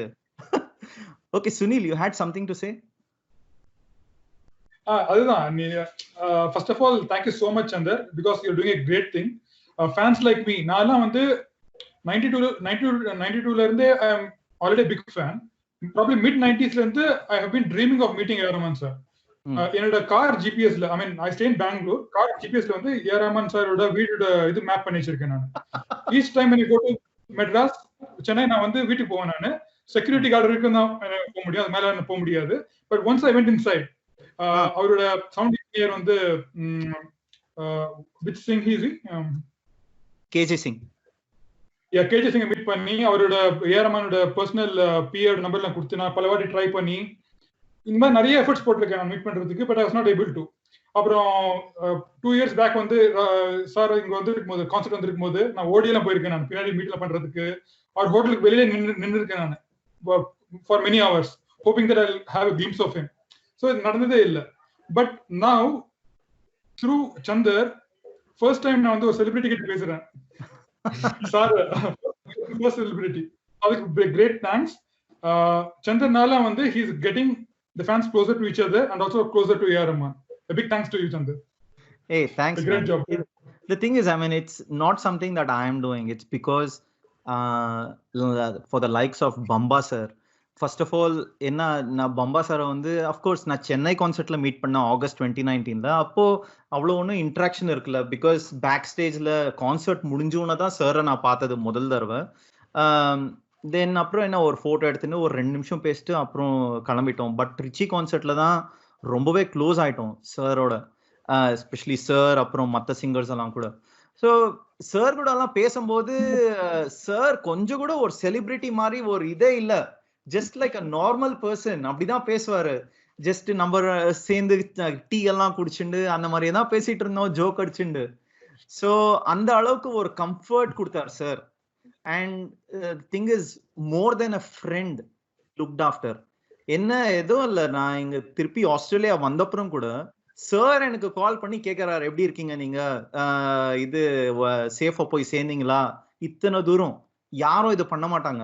Okay Sunil, you had something to say? அதுதான் நீ first of all thank you so much Sundar, because you are doing a great thing. Fans like me, நான்லாம் வந்து 92ல இருந்தே I am already big fan. Probably mid 90sல இருந்து I have been dreaming of meeting A Rahman sir. என்னோட car ஜிபிஎஸ்ல, I mean I stay in Bangalore, car ஜிபிஎஸ்ல வந்து ஏ ரஹ்மான் சாரோட வீட்டோட இது மேப் பண்ணி வச்சிருக்கேன் நான். Each time when you go to Madras, Chennai, நான் வந்து வீட்டுக்கு போவேன். நான் செக்யூரிட்டி கார்டு இருக்கு தான் போக முடியும், அது மேல போக முடியாது. But once I went inside, அவரோட சவுண்ட் இன்ஜினியர் வந்து which Singh he is KJ Singh. KJ சிங்கை மீட் பண்ணி அவரோட ஏரமானோட பர்சனல் பிஏட நம்பர்லாம் கொடுத்து நான் பல வாட்டி ட்ரை பண்ணி இந்த மாதிரி நிறைய எஃபர்ட்ஸ் போட்டிருக்கேன் நான் மீட் பண்றதுக்கு. But I was not able to. அப்புறம் 2 years பேக் வந்து சார் இங்க வந்து இருக்கும்போது கான்சர்ட் வந்துருக்கும் போது நான் ஓடியெல்லாம் போயிருக்கேன். நான் பின்னாடி மீட்ல பண்றதுக்கு அவர் ஹோட்டலுக்கு வெளியில நின்று இருக்கேன் நான் for many hours hoping that I have a glimpse of him. So இது நடந்ததே இல்லை. But now through Chandar first time நான் வந்து ஒரு செலிபிரிட்டி கிட்ட பேசுறேன். சார் ஃபர்ஸ்ட் செலிபிரிட்டி, அதுக்கு கிரேட் தேங்க்ஸ். சந்தர்னால வந்து he is getting the fans closer to each other and also closer to A.R. Rahman. A big thanks to you, Chandar. Hey, thanks. Great job. The thing is, I mean, it's not something that I am doing. It's because for the likes of Bamba sir. First of all, நான் பம்பா சாரை வந்து of course நான் Chennai கான்சர்ட்ல meet பண்ண August 2019 அப்போ அவ்வளோ ஒன்றும் interaction இருக்குல்ல. Because back ஸ்டேஜ்ல கான்சர்ட் முடிஞ்சோன்னு தான் சாரை நான் பார்த்தது முதல் தடவை. தென் அப்புறம் என்ன ஒரு ஃபோட்டோ எடுத்துன்னு ஒரு 2 நிமிஷம் பேசிட்டு அப்புறம் கிளம்பிட்டோம். பட் ரிச்சி கான்சர்ட்ல தான் ரொம்பவே க்ளோஸ் ஆயிட்டோம் சாரோட, எஸ்பெஷலி சார் அப்புறம் மற்ற சிங்கர்ஸ் எல்லாம் கூட. ஸோ சார் கூட எல்லாம் பேசும்போது சார் கொஞ்சம் கூட ஒரு செலிபிரிட்டி மாதிரி ஒரு இதே இல்லை, ஜஸ்ட் லைக் அ நார்மல் பர்சன் அப்படிதான் பேசுவாரு. ஜஸ்ட் நம்ம சேர்ந்து டீ எல்லாம் குடிச்சுண்டு அந்த மாதிரி தான் பேசிட்டு இருந்தோம், ஜோக் அடிச்சுண்டு. ஸோ அந்த அளவுக்கு ஒரு கம்ஃபர்ட் கொடுத்தார் sir. And thing is more then a friend looked after. என்ன எதுவும் இல்லை, நான் இங்க திருப்பி ஆஸ்திரேலியா வந்தப்புறம் கூட சார் எனக்கு கால் பண்ணி கேட்கறாரு, எப்படி இருக்கீங்க நீங்க, இது சேஃபா போய் சேர்ந்தீங்களா, இத்தனை தூரம் யாரும் இது பண்ண மாட்டாங்க.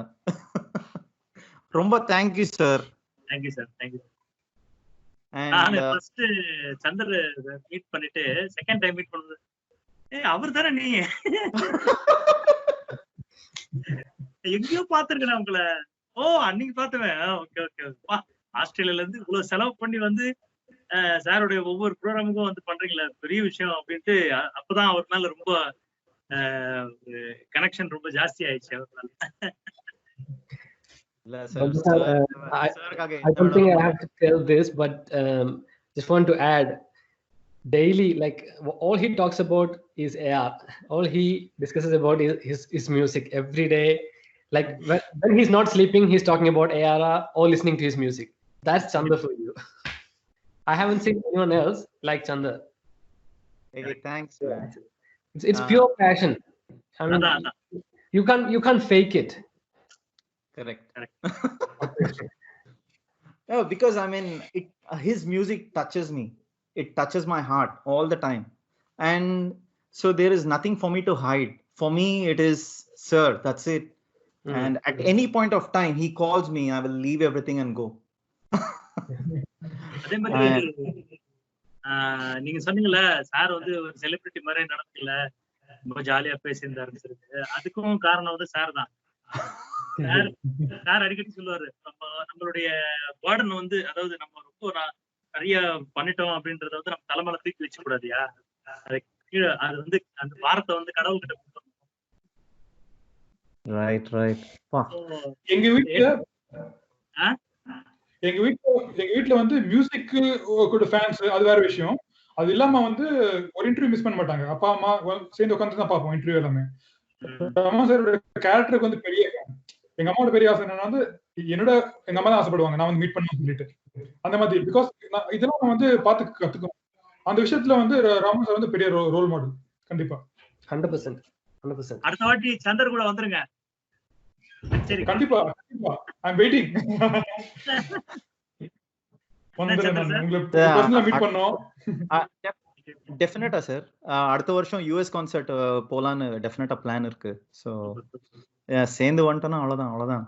ரொம்ப thank you sir. Thank you sir, thank you. நான் ஃபர்ஸ்ட் சந்தர் மீட் பண்ணிட்டு செகண்ட் டைம் மீட் பண்ணுது, அவர் தானே நீ எங்கேயோ பாத்துருக்கேன் உங்களை. ஓ அன்னைக்கு பாத்துவேன். Okay okay. ஆஸ்திரேலியால இருந்து இவ்வளவு செலவு பண்ணி வந்து சாருடைய ஒவ்வொரு ப்ரோக்ராமுக்கும் வந்து பண்றீங்களா, பெரிய விஷயம் அப்படின்ட்டு. அப்பதான் அவர் மேல ரொம்ப கனெக்ஷன் ரொம்ப ஜாஸ்தி ஆயிடுச்சு அவர் மேல. I don't think I have to tell this, but just want to add, daily, like all he talks about is AR. All he discusses about is his music every day. Like when he's not sleeping, he's talking about AR or listening to his music. That's Chandar for you. I haven't seen anyone else like Chandar. Hey, thanks. It's pure passion. I mean, you can't fake it. Correct. No, because I mean, his music touches me. It touches my heart all the time, and so there is nothing for me to hide. For me, it is sir. That's it. And at any point of time, he calls me. I will leave everything and go. அதே மாதிரி நீங்க சொன்னீங்கல்ல, sir வந்து ஒரு celebrity மாதிரி நடக்கல, ரொம்ப ஜாலியா பேசியிருந்தாருன்னு சொல்லிட்டு. அதுக்கும் காரணம் வந்து சார் தான். சார் அடிக்கடி சொல்லுவாரு, நம்மளுடைய பேர்டன் வந்து, அதாவது நம்ம ரொம்ப நிறைய பண்ணிட்டோம் அப்படின்றத வந்து நம்ம தலைமையில தூக்கி வச்சு கூடாதியா, அது கீழே அது வந்து அந்த பாரத்தை வந்து கடவுள்கிட்ட கொடுத்தோம். Right right. எங்க வீட்டுல வந்து மியூசிக் கூட ஃபேன்ஸ், அது வேற விஷயம். அது இல்லாம வந்து ஒரு இன்டர்வியூ மிஸ் பண்ண மாட்டாங்க. அப்பா அம்மா சேர்ந்து உட்காந்து தான் பார்ப்போம் இன்டர்வியூ எல்லாமே. அம்மா சாரோட கேரக்டருக்கு வந்து பெரிய, எங்க அம்மாவோட பெரிய ஆசை என்னன்னா வந்து எங்க அம்மா தான் ஆசைப்படுவாங்க நான் வந்து மீட் பண்ணணும்னு சொல்லிட்டு. அந்த மாதிரி பிகாஸ் இதெல்லாம் நான் வந்து பார்த்து கத்துக்கணும். அந்த விஷயத்துல வந்து ராமன் சார் வந்து பெரிய ரோல் மாடல். கண்டிப்பா 100%. அடுத்த வாட்டி சந்தர் கூட வந்துருங்க. சரி, கண்டிப்பா கண்டிப்பா. ஐ அம் வெயிட்டிங். மீட் பண்ணோம். டெஃபினட்டா சார். அடுத்த வருஷம் யூஎஸ் கான்சர்ட் போலான்னு டெஃபினட்டா பிளான் இருக்கு. ஸோ சேர்ந்து வந்துட்டோம்னா அவ்வளவுதான்.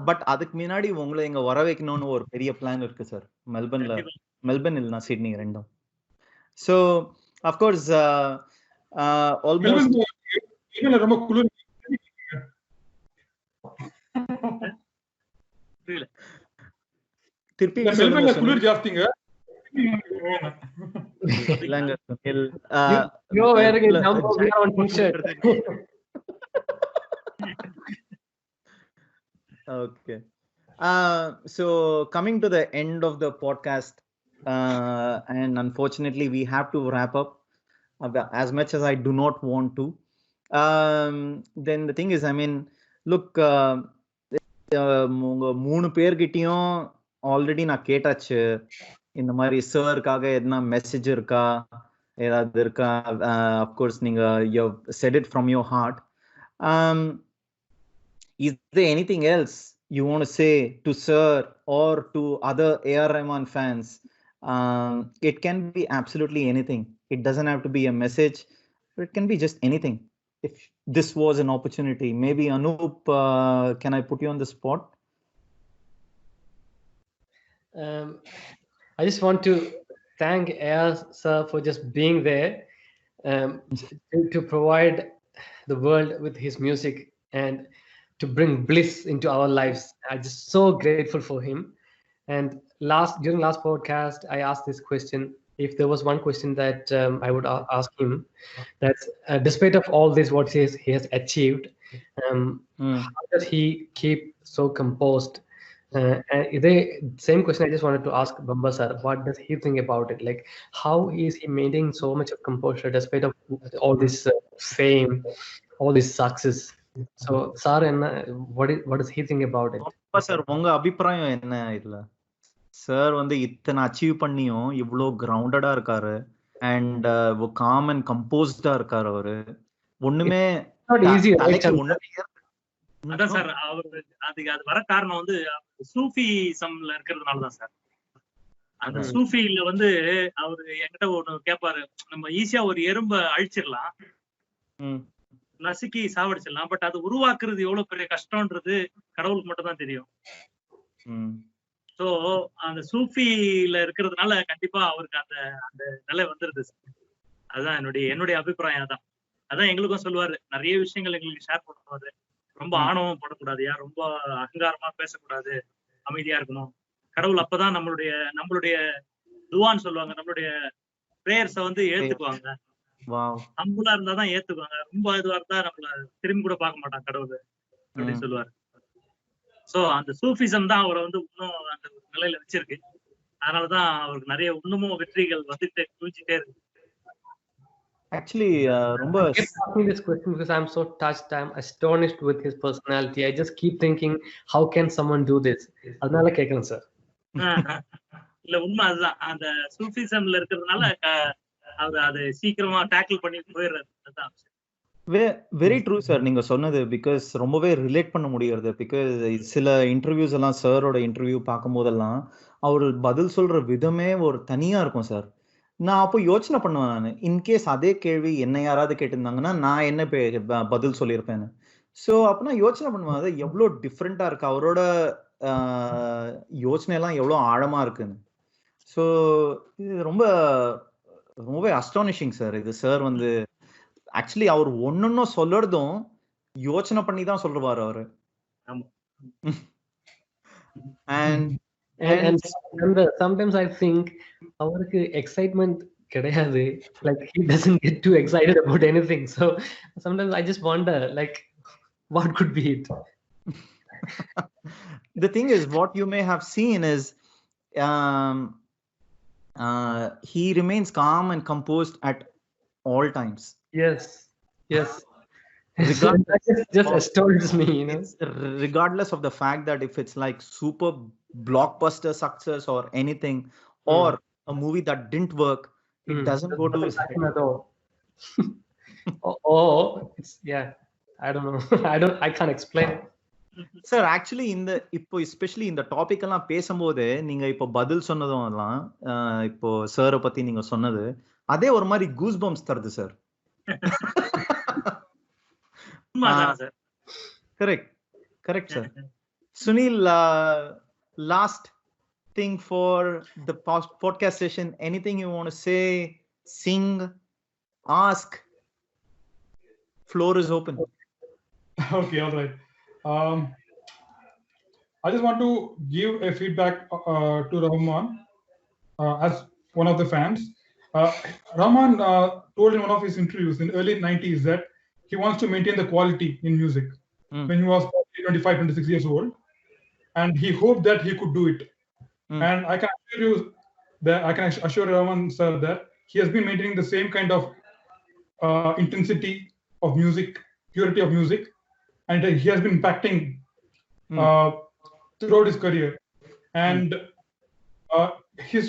பட் அதுக்கு முன்னாடி உங்களை இங்க வர வைக்கணும்னு ஒரு பெரிய பிளான் இருக்கு சார். மெல்பர்ன் இல்லைனா சிட்னி ரெண்டும். ஸோ அஃப்கோர்ஸ் ஆல்மோஸ்ட் ரொம்ப குளிர். திருப்பி மெல்பர்ன்ல குளிர் ஜாஸ்திங்க. இல்லங்க you're wearing a jumbo on t-shirt. Okay. So coming to the end of the podcast, and unfortunately we have to wrap up. As much as I do not want to, Then the thing is, I mean, look, உங்க 3 பேர்கிட்டயும் already நான் கேட்டாச்சு. இந்த மாதிரி சாருக்காக எதனா message இருக்கா, ஏதாவது இருக்கா? Of course நீங்க you said it from your heart. Is there anything else you want to say to Sir or to other A.R. Rahman fans? It can be absolutely anything. It doesn't have to be a message. It can be just anything. If this was an opportunity, maybe Anup, can I put you on the spot? I just want to thank A.R. sir for just being there, to provide the world with his music and to bring bliss into our lives. I'm just so grateful for him. And during last podcast, I asked this question. If there was one question that I would ask him, that despite of all this, what he has achieved, how does he keep so composed? And the same question I just wanted to ask Bamba sir. What does he think about it? Like, how is he maintaining so much of composure despite of all this fame, all this success? So sir, and what does he think about it? Sir, உங்க அபிப்பிராயம் என்ன இதுல? Sir வந்து இத்தனை achieve பண்ணியும் இவ்வளோ கிரவுண்டடா இருக்காரு, and com and கம்போஸ்டா இருக்காரு. அவரு ஒண்ணுமே அதான் சார், அவரு அது வர காரணம் வந்து சூஃபிசம்ல இருக்கிறதுனாலதான் சார். அந்த சூஃபில வந்து அவரு என்கிட்ட ஒண்ணு கேட்பாரு, நம்ம ஈஸியா ஒரு எறும்ப அழிச்சிடலாம், நசுக்கி சாவடிச்சிடலாம், பட் அது உருவாக்குறது எவ்வளவு பெரிய கஷ்டம்ன்றது கடவுளுக்கு மட்டும் தான் தெரியும். சோ அந்த சூஃபில இருக்கிறதுனால கண்டிப்பா அவருக்கு அந்த அந்த நிலை வந்துருது. அதுதான் என்னுடைய அபிப்பிராயம். அதான் எங்களுக்கும் சொல்லுவாரு, நிறைய விஷயங்கள் எங்களுக்கு ஷேர் பண்ணுவாரு. ரொம்ப ஆணவம் படக்கூடாதுயா, ரொம்ப அகங்காரமா பேசக்கூடாது, அமைதியா இருக்கணும். கடவுள் அப்பதான் நம்மளுடைய துவான்னு சொல்லுவாங்க, நம்மளுடைய பிரேயர்ஸ வந்து ஏத்துக்குவாங்க. ஹம்புலா இருந்தாதான் ஏத்துக்குவாங்க, ரொம்ப இதுவா இருந்தா நம்மள திரும்பி கூட பார்க்க மாட்டாங்க கடவுள் அப்படின்னு சொல்லுவாரு. சோ அந்த சூஃபிசம் தான் அவரை வந்து இன்னும் அந்த நிலையில வச்சிருக்கு. அதனாலதான் அவருக்கு நிறைய இன்னமும் வெற்றிகள் வந்துட்டே குவிஞ்சிட்டே இருக்கு. Actually, ரொம்ப asking this question because I'm so touched, I'm astonished with his personality. I just keep thinking, how can someone do this? அதனால கேக்குறேன் சார். இல்ல, உண்மை அதுதான். அந்த சூஃபிசம்ல இருக்கிறதுனால அவர் அதை சீக்கிரமா டேக்கிள் பண்ணி போயிடுறாரு. அதுதான் வெரி ட்ரூ சார் நீங்க சொன்னது. பிகாஸ் ரொம்பவே ரிலேட் பண்ண முடியறது. பிகாஸ் சில இன்டர்வியூஸ் எல்லாம், சாரோட இன்டர்வியூ பார்க்கும் போதெல்லாம் அவர் பதில் சொல்ற விதமே ஒரு தனியா இருக்கும் சார். நான் அப்போ யோசனை பண்ணுவேன், நான் இன்கேஸ் அதே கேள்வி என்ன யாராவது கேட்டிருந்தாங்கன்னா நான் என்ன பதில் சொல்லியிருப்பேன்னு. ஸோ அப்போ நான் யோசனை பண்ணுவேன், அது எவ்வளோ டிஃப்ரெண்டா இருக்கு, அவரோட யோசனை எல்லாம் எவ்வளோ ஆழமா இருக்குன்னு. ஸோ இது ரொம்பவே அஸ்டானிஷிங் சார். இது சார் வந்து ஆக்சுவலி அவர் ஒன்னொன்னும் சொல்றதும் யோசனை பண்ணி தான் சொல்லுவார் அவரு. And sometimes I think அவருக்கு எக்ஸைட்மெண்ட் கிடையாது. Like he doesn't get too excited about anything. So sometimes I just wonder, like, what could be it? The thing is, what you may have seen is he remains calm and composed at all times. Yes. Just astonishes me, you know. Regardless of the fact that if it's like super blockbuster success or anything, or a movie that didn't work, it doesn't go to his head at all. It's, yeah, I don't know. I can't explain. Sir actually இப்போ especially இந்த topic எல்லாம் பேசும்போது நீங்க இப்போ பதில் சொன்னதும் எல்லாம், இப்போ சாரை பத்தி நீங்க சொன்னது அதே ஒரு மாதிரி கூஸ் பம்ப்ஸ் தருது sir. Correct sir. Sunil, last thing for the podcast session, anything you want to say, sing, ask, floor is open. Okay, all right. I just want to give a feedback to Rahman as one of the fans. Rahman told in one of his interviews in early 90s that he wants to maintain the quality in music when he was 25-26 years old, and he hoped that he could do it. And I can assure Rahman sir that he has been maintaining the same kind of intensity of music, purity of music, and he has been impacting throughout his career. And his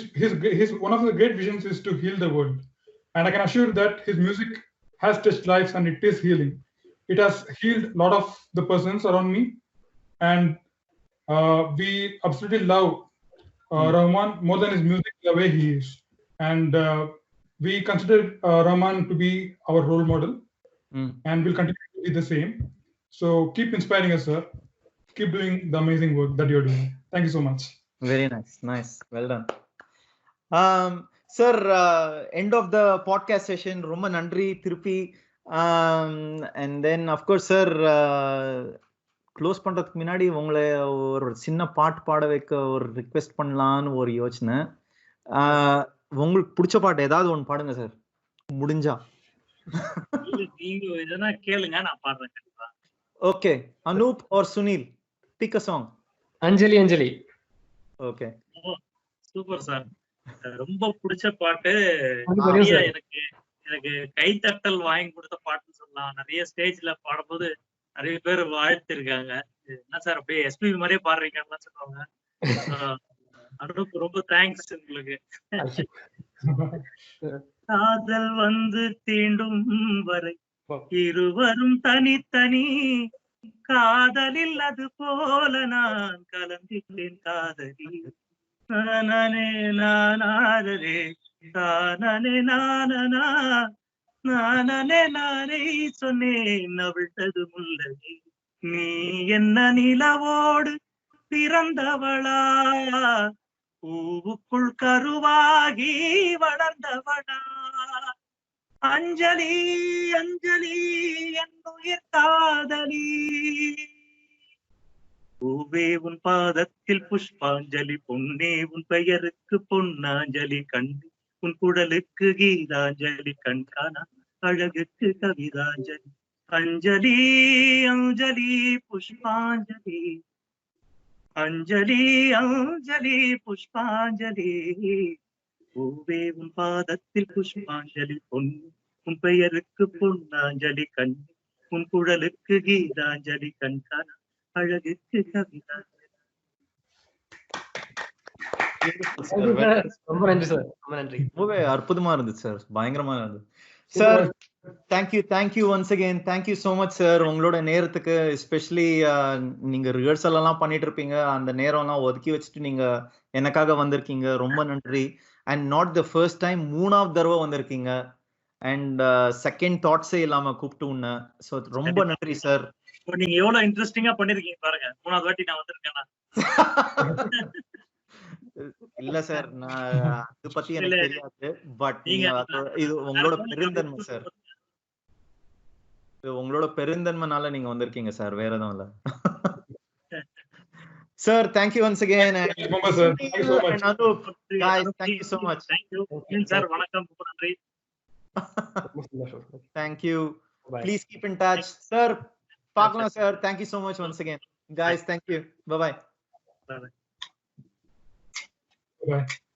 one of the great visions is to heal the world, and I can assure that his music has touched lives and it is healing. It has healed a lot of the persons around me, and we absolutely love Rahman more than his music, the way he is, and we consider Rahman to be our role model, and will continue to be the same. So keep inspiring us, sir. Keep doing the amazing work that you're doing. Thank you so much. Very nice, well done. Sir, end of the podcast session. ரொம்ப நன்றி திருப்பி. And then of course sir, close பண்றதுக்கு முன்னாடி உங்களை ஒரு சின்ன பாட்டு பாட வைக்க ஒரு ரிக்வெஸ்ட் பண்ணலான்னு ஒரு யோசனை. உங்களுக்கு பிடிச்ச பாட்டு ஏதாவது ஒன்று பாடுங்க சார், முடிஞ்சா. நீங்க எதனா கேளுங்க, நான் பாடுறேன். Okay, Anoop or Sunil, pick a song. Anjali. Okay, super sir. ரொம்ப பிடிச்ச பாட்டு. எனக்கு கைத்தட்டல் வாங்கி கொடுத்த பாட்டுன்னு சொல்லலாம். நிறைய ஸ்டேஜ்ல பாடும்போது நிறைய பேர் வாழ்த்திருக்காங்க. என்ன சார் அப்படியே எஸ்பிபி மாதிரியே பாடுறீங்கன்னு சொல்லுவாங்க. அனுப்பு, ரொம்ப தேங்க்ஸ் உங்களுக்கு. காதல் வந்து தீண்டும் வரை இருவரும் தனித்தனி, காதலில் அது போல நான் கலந்திட்டேன் காதலி. நானே நானே நானே நானா நானே நானே சொன்னேன் அவிழ்த்தது முல்லை. நீ என்ன நிலவோடு பிறந்தவளா, பூவுக்குள் கருவாகி வளர்ந்தவளா. அஞ்சலி அஞ்சலி என் உயிர் காதலி, பூவே உன் பாதத்தில் புஷ்பாஞ்சலி, பொன்னே உன் பெயருக்கு பொன்னாஞ்சலி, கண்ணி உன் குடலுக்கு கீதாஞ்சலி, கண்காணா அழகுக்கு கவிதாஞ்சலி. அஞ்சலி அஞ்சலி புஷ்பாஞ்சலி, அஞ்சலி அஞ்சலி புஷ்பாஞ்சலி, பூவே உன் பாதத்தில் புஷ்பாஞ்சலி, பொன்னே உன் பெயருக்கு பொன்னாஞ்சலி, கண்ணி உன் குழலுக்கு கீதாஞ்சலி, கண்காணா அழகுக்கு கவிதாஞ்சலி. ரொம்ப நன்றி சார், ரொம்ப நன்றி. ரொம்பவே அற்புதமா இருந்துச்சு சார், பயங்கரமா இருந்தது sir. Thank you once again, thank you so much sir. உங்களோட நேரத்துக்கு, எஸ்பெஷலி நீங்க ரிஹர்சல் எல்லாம் பண்ணிட்டு இருப்பீங்க, அந்த நேரம் எல்லாம் ஒதுக்கி வச்சுட்டு நீங்க எனக்காக வந்திருக்கீங்க, ரொம்ப நன்றி. And not the first time, 3ஆவது தடவை வந்திருக்கீங்க. அண்ட் செகண்ட் தாட்ஸே இல்லாம கூப்பிட்டு உன்ன. ஸோ ரொம்ப நன்றி சார். நீங்க எவ்வளவு இன்ட்ரெஸ்டிங்கா பண்ணிருக்கீங்க பாருங்க. 3ஆவது வாட்டி நான் வந்திருக்கேன்னா. இல்ல சார், நான் அது பத்தி எனக்கு தெரியாது. பட் இது உங்களோட பெருந்தன்மை சார், உங்களோட பெருந்தன்மைனால நீங்க வந்திருக்கீங்க சார், வேற எதுவும் இல்ல. Sir thank you once again. Anoop guys, thank you so much. Thank you sir. வணக்கம், நன்றி. Thank you. Please keep in touch sir. பார்க்கலாம் sir. Thank you so much once again guys. Thank you. Bye bye. Bye bye. Bye.